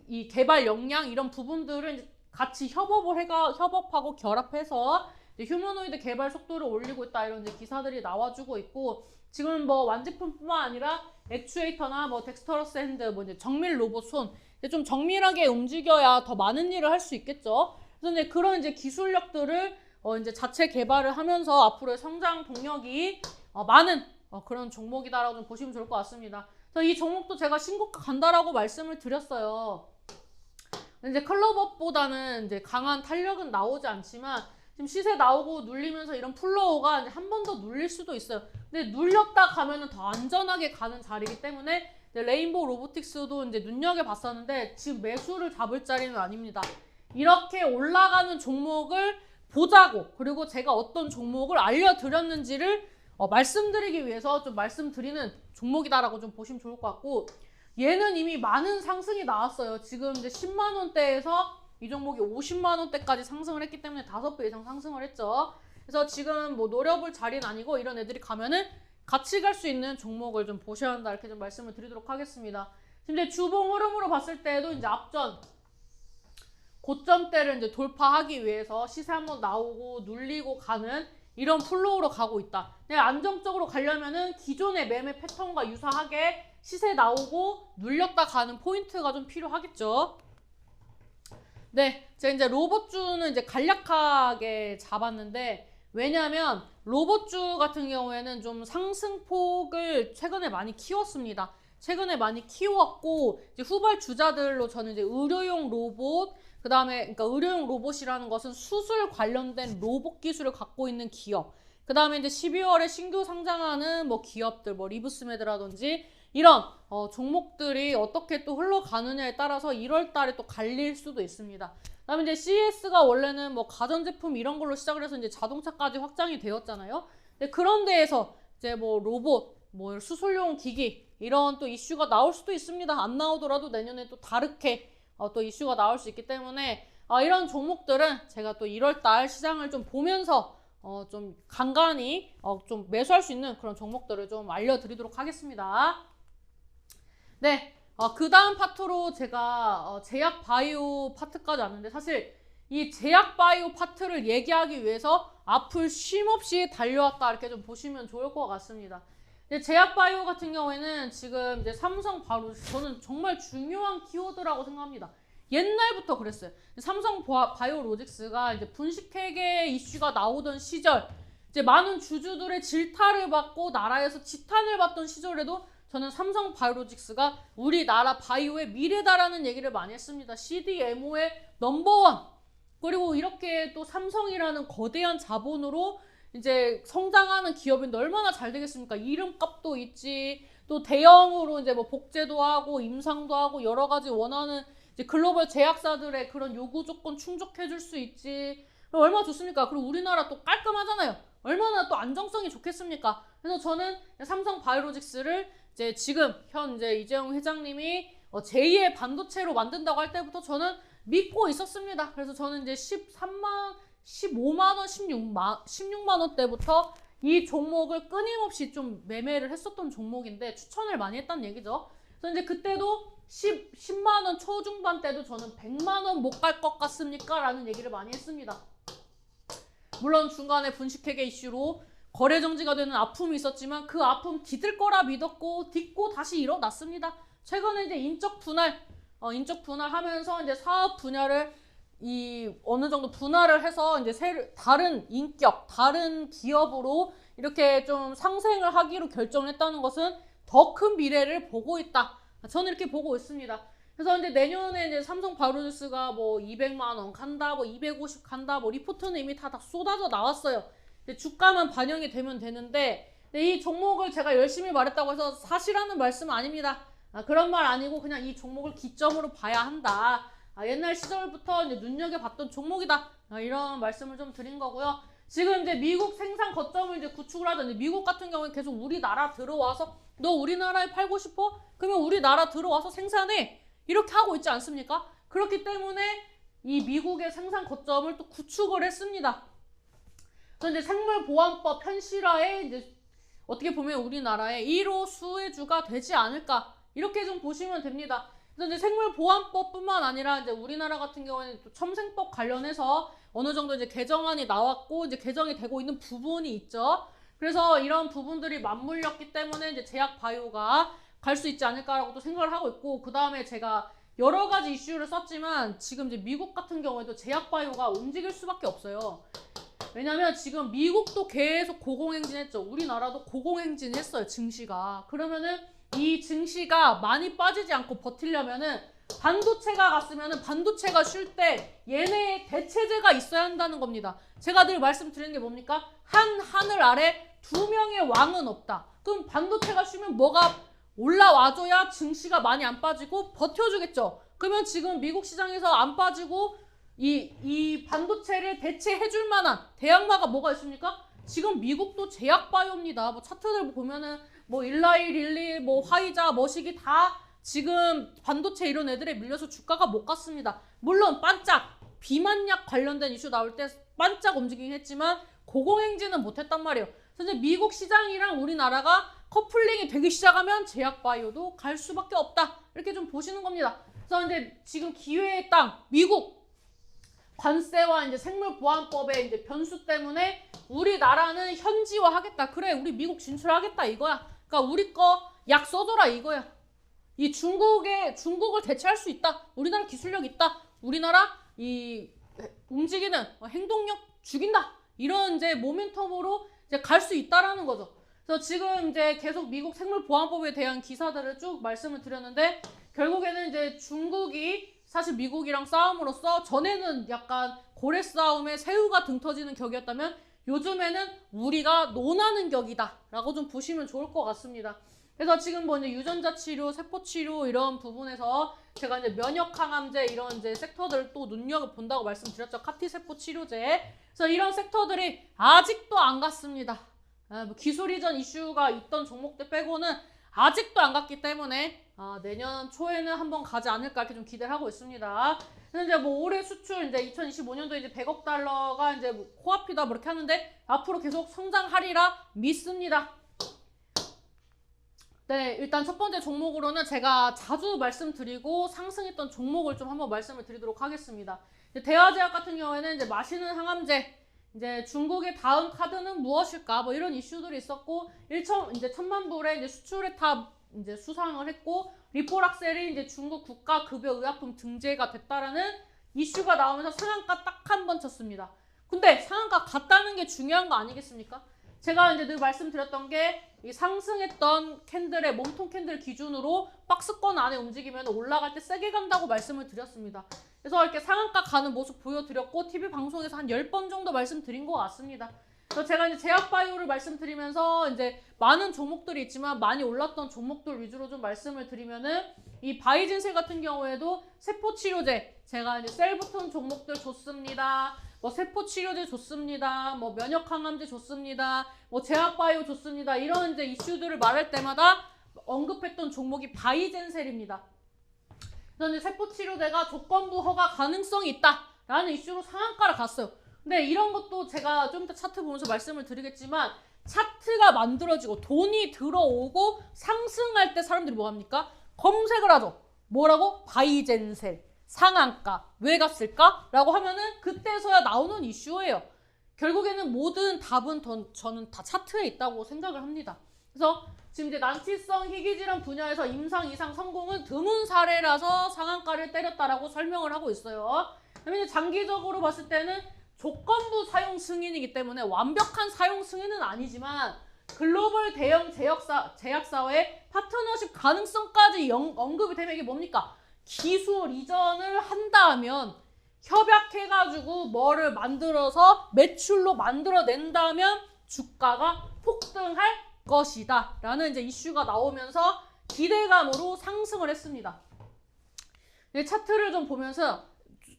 이 개발 역량 이런 부분들을 이제 같이 협업하고 결합해서 이제 휴머노이드 개발 속도를 올리고 있다 이런 이제 기사들이 나와주고 있고, 지금 뭐 완제품뿐만 아니라 액추에이터나 뭐 덱스터러스 핸드, 뭐 이제 정밀 로봇 손, 좀 정밀하게 움직여야 더 많은 일을 할 수 있겠죠. 그래서 이제 그런 이제 기술력들을 이제 자체 개발을 하면서 앞으로의 성장 동력이 많은 그런 종목이다라고 좀 보시면 좋을 것 같습니다. 그래서 이 종목도 제가 신고가 간다라고 말씀을 드렸어요. 이제 클로버보다는 이제 강한 탄력은 나오지 않지만 지금 시세 나오고 눌리면서 이런 플로우가 이제 한 번 더 눌릴 수도 있어요. 근데 눌렸다 가면은 더 안전하게 가는 자리이기 때문에 레인보우 로보틱스도 이제 눈여겨봤었는데 지금 매수를 잡을 자리는 아닙니다. 이렇게 올라가는 종목을 보자고, 그리고 제가 어떤 종목을 알려드렸는지를 말씀드리기 위해서 좀 말씀드리는 종목이다라고 좀 보시면 좋을 것 같고, 얘는 이미 많은 상승이 나왔어요. 지금 이제 10만 원대에서 이 종목이 50만 원대까지 상승을 했기 때문에 5배 이상 상승을 했죠. 그래서 지금 뭐 노려볼 자리는 아니고 이런 애들이 가면은 같이 갈 수 있는 종목을 좀 보셔야 한다 이렇게 좀 말씀을 드리도록 하겠습니다. 지금 이제 주봉 흐름으로 봤을 때도 이제 앞전 고점대를 이제 돌파하기 위해서 시세 한번 나오고 눌리고 가는 이런 플로우로 가고 있다. 안정적으로 가려면은 기존의 매매 패턴과 유사하게 시세 나오고 눌렸다 가는 포인트가 좀 필요하겠죠. 네, 제가 이제 로봇주는 이제 간략하게 잡았는데, 왜냐하면 로봇주 같은 경우에는 좀 상승폭을 최근에 많이 키웠습니다. 최근에 많이 키웠고, 이제 후발 주자들로 저는 이제 의료용 로봇, 그 다음에 그러니까 의료용 로봇이라는 것은 수술 관련된 로봇 기술을 갖고 있는 기업, 그 다음에 이제 12월에 신규 상장하는 뭐 기업들, 뭐 리브스메드라든지 이런 종목들이 어떻게 또 흘러가느냐에 따라서 1월 달에 또 갈릴 수도 있습니다. 그다음에 이제 CS가 원래는 뭐 가전제품 이런 걸로 시작을 해서 이제 자동차까지 확장이 되었잖아요. 근데 그런 데에서 이제 뭐 로봇, 뭐 수술용 기기 이런 또 이슈가 나올 수도 있습니다. 안 나오더라도 내년에 또 다르게 또 이슈가 나올 수 있기 때문에 이런 종목들은 제가 또 1월 달 시장을 좀 보면서 좀 간간히 좀 매수할 수 있는 그런 종목들을 좀 알려드리도록 하겠습니다. 네, 그 다음 파트로 제가 제약 바이오 파트까지 왔는데, 사실 이 제약 바이오 파트를 얘기하기 위해서 앞을 쉼없이 달려왔다 이렇게 좀 보시면 좋을 것 같습니다. 제약 바이오 같은 경우에는 지금 이제 삼성 바로 저는 정말 중요한 키워드라고 생각합니다. 옛날부터 그랬어요. 삼성 바이오로직스가 이제 분식회계 이슈가 나오던 시절, 이제 많은 주주들의 질타를 받고 나라에서 지탄을 받던 시절에도 저는 삼성 바이오로직스가 우리나라 바이오의 미래다라는 얘기를 많이 했습니다. CDMO의 넘버원. 그리고 이렇게 또 삼성이라는 거대한 자본으로 이제 성장하는 기업인데 얼마나 잘 되겠습니까? 이름값도 있지. 또 대형으로 이제 뭐 복제도 하고 임상도 하고 여러 가지 원하는 이제 글로벌 제약사들의 그런 요구 조건 충족해줄 수 있지. 그럼 얼마나 좋습니까? 그리고 우리나라 또 깔끔하잖아요. 얼마나 또 안정성이 좋겠습니까? 그래서 저는 삼성 바이오로직스를 이제 지금 현재 이재용 회장님이 제2의 반도체로 만든다고 할 때부터 저는 믿고 있었습니다. 그래서 저는 이제 15만 원, 16만 원대부터 이 종목을 끊임없이 좀 매매를 했었던 종목인데 추천을 많이 했다는 얘기죠. 그래서 이제 그때도 10만 원 초중반 때도 저는 100만 원 못 갈 것 같습니까? 라는 얘기를 많이 했습니다. 물론 중간에 분식회계 이슈로 거래 정지가 되는 아픔이 있었지만 그 아픔 디딜 거라 믿었고 딛고 다시 일어났습니다. 최근에 이제 인적 분할하면서 이제 사업 분야를 어느 정도 분할을 해서 이제 다른 인격, 다른 기업으로 이렇게 좀 상생을 하기로 결정을 했다는 것은 더 큰 미래를 보고 있다. 저는 이렇게 보고 있습니다. 그래서 이제 내년에 이제 삼성 바이오로직스가 뭐 200만 원 간다, 뭐 250 간다, 뭐 리포트는 이미 다 쏟아져 나왔어요. 근데 주가만 반영이 되면 되는데, 근데 이 종목을 제가 열심히 말했다고 해서 사실하는 말씀은 아닙니다. 그런 말 아니고 그냥 이 종목을 기점으로 봐야 한다. 옛날 시절부터 이제 눈여겨봤던 종목이다. 이런 말씀을 좀 드린 거고요. 지금 이제 미국 생산 거점을 이제 구축을 하던데, 미국 같은 경우는 계속 우리나라 들어와서 너 우리나라에 팔고 싶어? 그러면 우리나라 들어와서 생산해. 이렇게 하고 있지 않습니까? 그렇기 때문에 이 미국의 생산 거점을 또 구축을 했습니다. 그래서 이제 생물보안법 현실화에 이제 어떻게 보면 우리나라의 1호 수혜주가 되지 않을까, 이렇게 좀 보시면 됩니다. 그래서 이제 생물보안법뿐만 아니라 이제 우리나라 같은 경우에는 또 첨생법 관련해서 어느 정도 이제 개정안이 나왔고 이제 개정이 되고 있는 부분이 있죠. 그래서 이런 부분들이 맞물렸기 때문에 이제 제약바이오가 갈 수 있지 않을까라고 또 생각을 하고 있고, 그 다음에 제가 여러 가지 이슈를 썼지만 지금 이제 미국 같은 경우에도 제약바이오가 움직일 수밖에 없어요. 왜냐면 지금 미국도 계속 고공행진했죠. 우리나라도 고공행진했어요, 증시가. 그러면은 이 증시가 많이 빠지지 않고 버티려면은 반도체가 갔으면은 반도체가 쉴 때 얘네의 대체제가 있어야 한다는 겁니다. 제가 늘 말씀드리는 게 뭡니까? 한 하늘 아래 두 명의 왕은 없다. 그럼 반도체가 쉬면 뭐가 올라와줘야 증시가 많이 안 빠지고 버텨주겠죠. 그러면 지금 미국 시장에서 안 빠지고 이 반도체를 대체해줄 만한 대항마가 뭐가 있습니까? 지금 미국도 제약바이오입니다. 뭐 차트들 보면은 뭐 일라이, 릴리, 뭐 화이자, 머시기 다 지금 반도체 이런 애들에 밀려서 주가가 못 갔습니다. 물론 반짝 비만약 관련된 이슈 나올 때 반짝 움직이긴 했지만 고공행진은 못했단 말이에요. 그래서 이제 미국 시장이랑 우리나라가 커플링이 되기 시작하면 제약바이오도 갈 수밖에 없다. 이렇게 좀 보시는 겁니다. 그래서 이제 지금 기회의 땅 미국 관세와 이제 생물보안법의 이제 변수 때문에 우리나라는 현지화하겠다. 그래, 우리 미국 진출하겠다 이거야. 그러니까 우리 거 약 써줘라 이거야. 이 중국을 대체할 수 있다. 우리나라 기술력 있다. 우리나라 이 움직이는 행동력 죽인다. 이런 이제 모멘텀으로 이제 갈 수 있다라는 거죠. 그래서 지금 이제 계속 미국 생물보안법에 대한 기사들을 쭉 말씀을 드렸는데, 결국에는 이제 중국이 사실 미국이랑 싸움으로써 전에는 약간 고래 싸움에 새우가 등 터지는 격이었다면 요즘에는 우리가 논하는 격이다 라고 좀 보시면 좋을 것 같습니다. 그래서 지금 뭐 이제 유전자 치료, 세포 치료 이런 부분에서 제가 이제 면역 항암제 이런 이제 섹터들을 또 눈여겨본다고 말씀드렸죠. 카티 세포 치료제. 그래서 이런 섹터들이 아직도 안 갔습니다. 뭐 기술 이전 이슈가 있던 종목들 빼고는 아직도 안 갔기 때문에 내년 초에는 한번 가지 않을까 이렇게 좀 기대를 하고 있습니다. 근데 이제 뭐 올해 수출 이제 2025년도 이제 100억 달러가 이제 뭐 코앞이다 뭐 이렇게 하는데 앞으로 계속 성장하리라 믿습니다. 네, 일단 첫 번째 종목으로는 제가 자주 말씀드리고 상승했던 종목을 좀 한번 말씀을 드리도록 하겠습니다. 대화제약 같은 경우에는 이제 마시는 항암제, 이제 중국의 다음 카드는 무엇일까? 뭐 이런 이슈들이 있었고, 이제 1,000만 불의 이제 수출의 탑 이제 수상을 했고, 리포락셀이 이제 중국 국가급여 의약품 등재가 됐다라는 이슈가 나오면서 상한가 딱 한 번 쳤습니다. 근데 상한가 갔다는 게 중요한 거 아니겠습니까? 제가 이제 늘 말씀드렸던 게 이 상승했던 캔들의 몸통 캔들 기준으로 박스권 안에 움직이면 올라갈 때 세게 간다고 말씀을 드렸습니다. 그래서 이렇게 상한가 가는 모습 보여드렸고 TV 방송에서 한 10번 정도 말씀드린 것 같습니다. 그래서 제가 이제 제약바이오를 말씀드리면서 이제 많은 종목들이 있지만 많이 올랐던 종목들 위주로 좀 말씀을 드리면은 이 바이진셀 같은 경우에도 세포치료제, 제가 이제 셀부톤 종목들 좋습니다. 뭐 세포치료제 좋습니다. 뭐 면역항암제 좋습니다. 뭐 제약바이오 좋습니다. 이런 이제 이슈들을 말할 때마다 언급했던 종목이 바이젠셀입니다. 그래서 이제 세포치료제가 조건부 허가 가능성이 있다라는 이슈로 상한가를 갔어요. 근데 이런 것도 제가 좀 이따 차트 보면서 말씀을 드리겠지만 차트가 만들어지고 돈이 들어오고 상승할 때 사람들이 뭐 합니까? 검색을 하죠. 뭐라고? 바이젠셀. 상한가. 왜 갔을까? 라고 하면은 그때서야 나오는 이슈예요. 결국에는 모든 답은 저는 다 차트에 있다고 생각을 합니다. 그래서 지금 이제 난치성 희귀질환 분야에서 임상 이상 성공은 드문 사례라서 상한가를 때렸다라고 설명을 하고 있어요. 그러면 장기적으로 봤을 때는 조건부 사용 승인이기 때문에 완벽한 사용 승인은 아니지만 글로벌 대형 제약사와의 파트너십 가능성까지 언급이 되면 이게 뭡니까? 기술 이전을 한다면 협약해가지고 뭐를 만들어서 매출로 만들어낸다면 주가가 폭등할 것이다 라는 이제 이슈가 나오면서 기대감으로 상승을 했습니다. 차트를 좀 보면서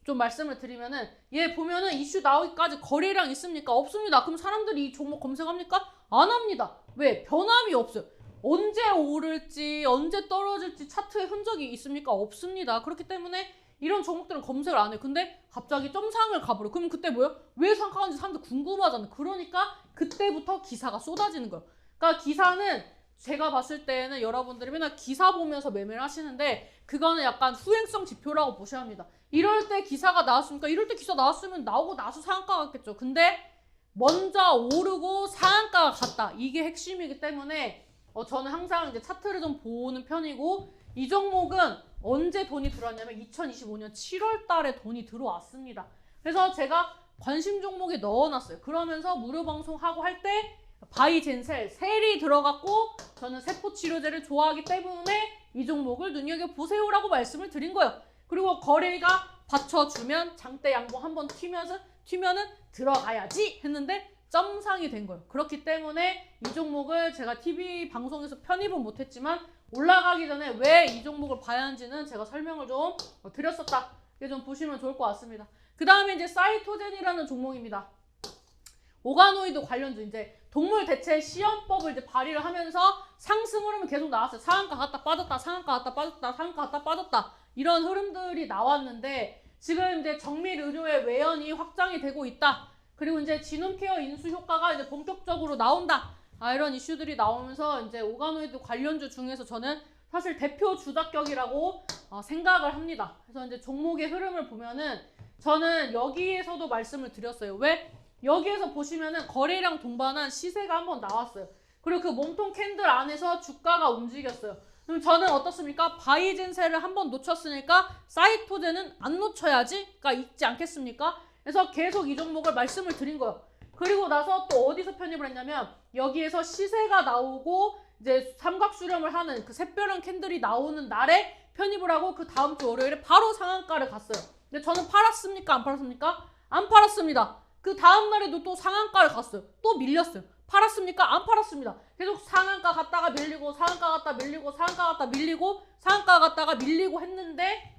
좀 말씀을 드리면은 얘 보면은 이슈 나오기까지 거래량 있습니까? 없습니다. 그럼 사람들이 이 종목 검색합니까? 안 합니다. 왜? 변함이 없어요. 언제 오를지 언제 떨어질지 차트에 흔적이 있습니까? 없습니다. 그렇기 때문에 이런 종목들은 검색을 안 해요. 근데 갑자기 점상을 가버려. 그럼 그때 뭐예요? 왜 상한가는지 사람들 궁금하잖아요. 그러니까 그때부터 기사가 쏟아지는 거예요. 그러니까 기사는 제가 봤을 때는 여러분들이 맨날 기사 보면서 매매를 하시는데 그거는 약간 후행성 지표라고 보셔야 합니다. 이럴 때 기사가 나왔습니까? 이럴 때 기사 나왔으면 나오고 나서 상한가가 갔겠죠. 근데 먼저 오르고 상한가가 갔다. 이게 핵심이기 때문에 저는 항상 이제 차트를 좀 보는 편이고 이 종목은 언제 돈이 들어왔냐면 2025년 7월 달에 돈이 들어왔습니다. 그래서 제가 관심 종목에 넣어놨어요. 그러면서 무료 방송하고 할 때 바이젠셀, 셀이 들어갔고 저는 세포치료제를 좋아하기 때문에 이 종목을 눈여겨보세요라고 말씀을 드린 거예요. 그리고 거래가 받쳐주면 장대 양봉 한번 튀면은 들어가야지 했는데 점상이 된 거예요. 그렇기 때문에 이 종목을 제가 TV 방송에서 편입은 못했지만 올라가기 전에 왜 이 종목을 봐야 하는지는 제가 설명을 좀 드렸었다. 이게 좀 보시면 좋을 것 같습니다. 그 다음에 이제 사이토젠이라는 종목입니다. 오가노이드 관련주 이제 동물 대체 시험법을 이제 발의를 하면서 상승 흐름이 계속 나왔어요. 상한가 갔다 빠졌다, 상한가 갔다 빠졌다, 상한가 갔다 빠졌다 이런 흐름들이 나왔는데 지금 이제 정밀 의료의 외연이 확장이 되고 있다. 그리고 이제 지놈케어 인수 효과가 이제 본격적으로 나온다. 이런 이슈들이 나오면서 이제 오가노이드 관련주 중에서 저는 사실 대표 주작격이라고 생각을 합니다. 그래서 이제 종목의 흐름을 보면은 저는 여기에서도 말씀을 드렸어요. 왜? 여기에서 보시면은 거래량 동반한 시세가 한번 나왔어요. 그리고 그 몸통 캔들 안에서 주가가 움직였어요. 그럼 저는 어떻습니까? 바이젠셀을 한번 놓쳤으니까 사이토젠은 안 놓쳐야지가 있지 않겠습니까? 그래서 계속 이 종목을 말씀을 드린 거예요. 그리고 나서 또 어디서 편입을 했냐면 여기에서 시세가 나오고 이제 삼각수렴을 하는 그 샛별한 캔들이 나오는 날에 편입을 하고 그 다음 주 월요일에 바로 상한가를 갔어요. 근데 저는 팔았습니까? 안 팔았습니까? 안 팔았습니다. 그 다음 날에도 또 상한가를 갔어요. 또 밀렸어요. 팔았습니까? 안 팔았습니다. 계속 상한가 갔다가 밀리고 상한가 갔다 밀리고 상한가 갔다 밀리고 상한가 갔다가 밀리고 했는데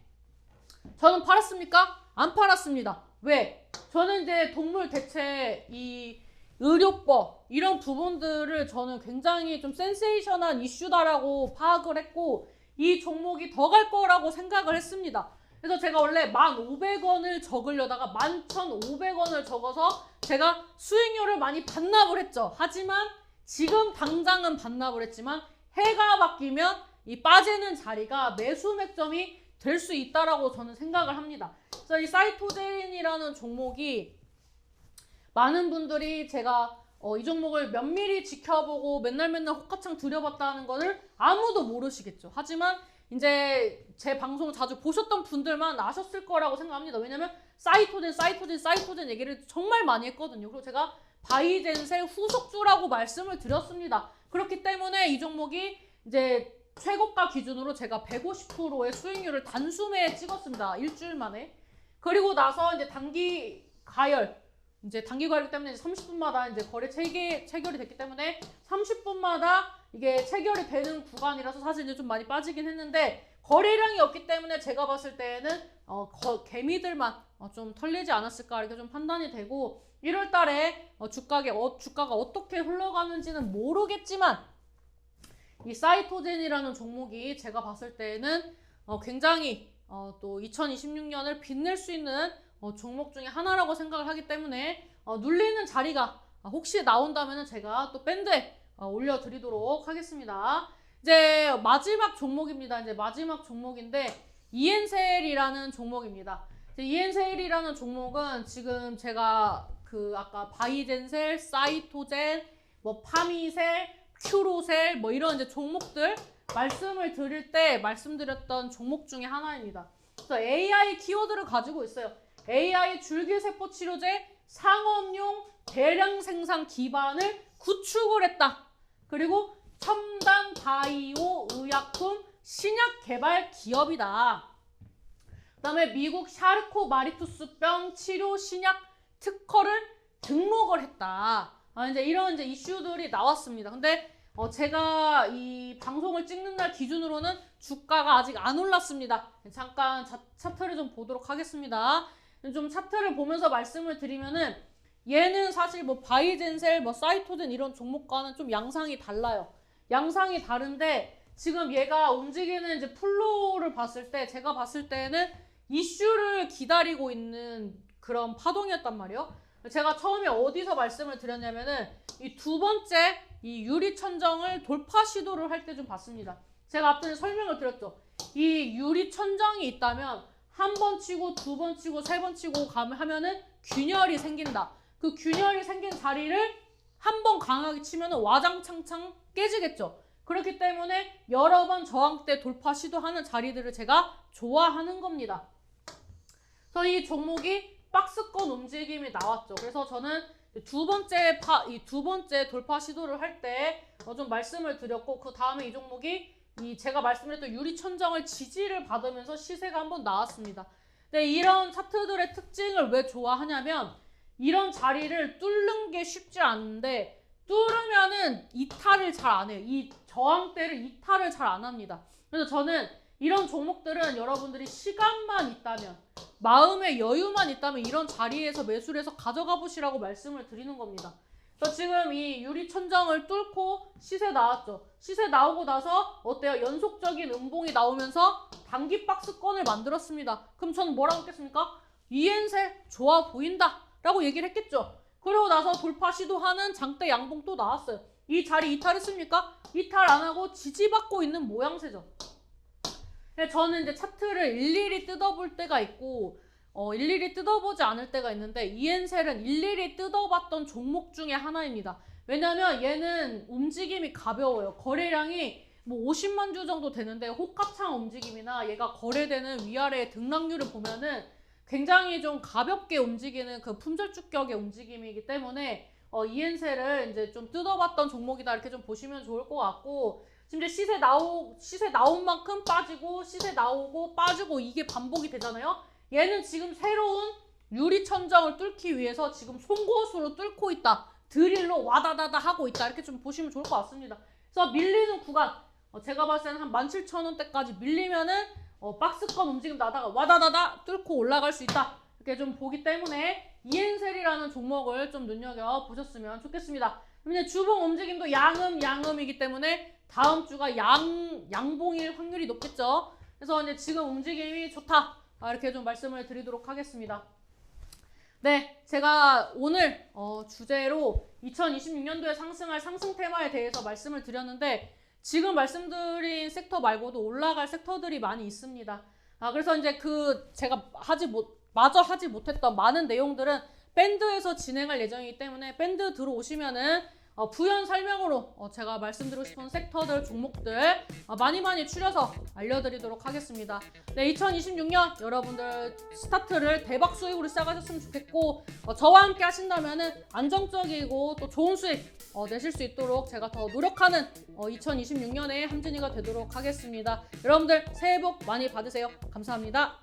저는 팔았습니까? 안 팔았습니다. 왜? 저는 이제 동물 대체 이 의료법 이런 부분들을 저는 굉장히 좀 센세이션한 이슈다라고 파악을 했고 이 종목이 더 갈 거라고 생각을 했습니다. 그래서 제가 원래 1,500원을 적으려다가 11,500원을 적어서 제가 수익률을 많이 반납을 했죠. 하지만 지금 당장은 반납을 했지만 해가 바뀌면 이 빠지는 자리가 매수 맥점이 될 수 있다라고 저는 생각을 합니다. 그래서 이 사이토젠이라는 종목이 많은 분들이 제가 이 종목을 면밀히 지켜보고 맨날 호가창 들여봤다는 거를 아무도 모르시겠죠. 하지만 이제 제 방송을 자주 보셨던 분들만 아셨을 거라고 생각합니다. 왜냐면 사이토젠 얘기를 정말 많이 했거든요. 그리고 제가 바이젠셀 후속주라고 말씀을 드렸습니다. 그렇기 때문에 이 종목이 이제 최고가 기준으로 제가 150%의 수익률을 단숨에 찍었습니다. 일주일 만에. 그리고 나서 이제 단기 가열 때문에 30분마다 이제 거래 체결이 됐기 때문에 30분마다 이게 체결이 되는 구간이라서 사실 이제 좀 많이 빠지긴 했는데 거래량이 없기 때문에 제가 봤을 때는 개미들만 좀 털리지 않았을까 이렇게 좀 판단이 되고 1월 달에 주가가 어떻게 흘러가는지는 모르겠지만 이 사이토젠이라는 종목이 제가 봤을 때는 굉장히 또 2026년을 빛낼 수 있는 종목 중에 하나라고 생각을 하기 때문에 눌리는 자리가 혹시 나온다면 제가 또 밴드에 올려드리도록 하겠습니다. 이제 마지막 종목입니다. 이제 마지막 종목인데 이엔셀이라는 종목입니다. 이엔셀이라는 종목은 지금 제가 아까 바이젠셀, 사이토젠, 파미셀, 큐로셀 이런 이제 종목들 말씀을 드릴 때 말씀드렸던 종목 중에 하나입니다. 그래서 AI 키워드를 가지고 있어요. AI 줄기세포 치료제 상업용 대량 생산 기반을 구축을 했다. 그리고 첨단 바이오 의약품 신약 개발 기업이다. 그다음에 미국 샤르코 마리투스병 치료 신약 특허를 등록을 했다. 이제 이런 이제 이슈들이 나왔습니다. 근데 제가 이 방송을 찍는 날 기준으로는 주가가 아직 안 올랐습니다. 잠깐 차트를 좀 보도록 하겠습니다. 좀 차트를 보면서 말씀을 드리면은 얘는 사실 뭐 바이젠셀, 뭐 사이토젠 이런 종목과는 좀 양상이 달라요. 양상이 다른데 지금 얘가 움직이는 이제 플로우를 봤을 때 제가 봤을 때는 이슈를 기다리고 있는 그런 파동이었단 말이에요. 제가 처음에 어디서 말씀을 드렸냐면은 이 두 번째 이 유리천정을 돌파 시도를 할 때 좀 봤습니다. 제가 앞전에 설명을 드렸죠. 이 유리천정이 있다면 한 번 치고 두 번 치고 세 번 치고 하면은 균열이 생긴다. 그 균열이 생긴 자리를 한 번 강하게 치면은 와장창창 깨지겠죠. 그렇기 때문에 여러 번 저항대 돌파 시도하는 자리들을 제가 좋아하는 겁니다. 그래서 이 종목이 박스권 움직임이 나왔죠. 그래서 저는 두 번째 돌파 시도를 할 때 좀 말씀을 드렸고, 그 다음에 이 종목이 제가 말씀드렸던 유리천정을 지지를 받으면서 시세가 한번 나왔습니다. 근데 이런 차트들의 특징을 왜 좋아하냐면 이런 자리를 뚫는 게 쉽지 않은데 뚫으면은 이탈을 잘 안 해요. 이 저항대를 이탈을 잘 안 합니다. 그래서 저는 이런 종목들은 여러분들이 시간만 있다면, 마음의 여유만 있다면 이런 자리에서 매수를 해서 가져가 보시라고 말씀을 드리는 겁니다. 그래서 지금 이 유리천정을 뚫고 시세 나왔죠. 시세 나오고 나서 어때요? 연속적인 음봉이 나오면서 단기 박스권을 만들었습니다. 그럼 저는 뭐라고 했겠습니까? 이엔셀 좋아 보인다 라고 얘기를 했겠죠. 그러고 나서 돌파 시도하는 장대 양봉 또 나왔어요. 이 자리 이탈했습니까? 이탈 안 하고 지지받고 있는 모양새죠. 저는 이제 차트를 일일이 뜯어볼 때가 있고 일일이 뜯어보지 않을 때가 있는데 이엔셀은 일일이 뜯어봤던 종목 중에 하나입니다. 왜냐면 얘는 움직임이 가벼워요. 거래량이 뭐 50만 주 정도 되는데 호가창 움직임이나 얘가 거래되는 위아래의 등락률을 보면은 굉장히 좀 가볍게 움직이는 그 품절주격의 움직임이기 때문에 이엔셀을 이제 좀 뜯어봤던 종목이다 이렇게 좀 보시면 좋을 것 같고, 지금 이제 시세 나온 만큼 빠지고 시세 나오고 빠지고 이게 반복이 되잖아요. 얘는 지금 새로운 유리천정을 뚫기 위해서 지금 송곳으로 뚫고 있다. 드릴로 와다다다 하고 있다. 이렇게 좀 보시면 좋을 것 같습니다. 그래서 밀리는 구간, 제가 봤을 때는 한 17,000원대까지 밀리면은 박스권 움직임 나다가 와다다다 뚫고 올라갈 수 있다. 이렇게 좀 보기 때문에 이엔셀이라는 종목을 좀 눈여겨보셨으면 좋겠습니다. 근데 주봉 움직임도 양음이기 때문에 다음 주가 양봉일 확률이 높겠죠. 그래서 이제 지금 움직임이 좋다. 이렇게 좀 말씀을 드리도록 하겠습니다. 네, 제가 오늘 주제로 2026년도에 상승할 상승 테마에 대해서 말씀을 드렸는데 지금 말씀드린 섹터 말고도 올라갈 섹터들이 많이 있습니다. 그래서 이제 제가 마저 하지 못했던 많은 내용들은 밴드에서 진행할 예정이기 때문에 밴드 들어오시면은 부연 설명으로 제가 말씀드리고 싶은 섹터들, 종목들 많이 추려서 알려드리도록 하겠습니다. 네, 2026년 여러분들 스타트를 대박 수익으로 시작하셨으면 좋겠고 저와 함께 하신다면은 안정적이고 또 좋은 수익 내실 수 있도록 제가 더 노력하는 2026년에 함진이가 되도록 하겠습니다. 여러분들 새해 복 많이 받으세요. 감사합니다.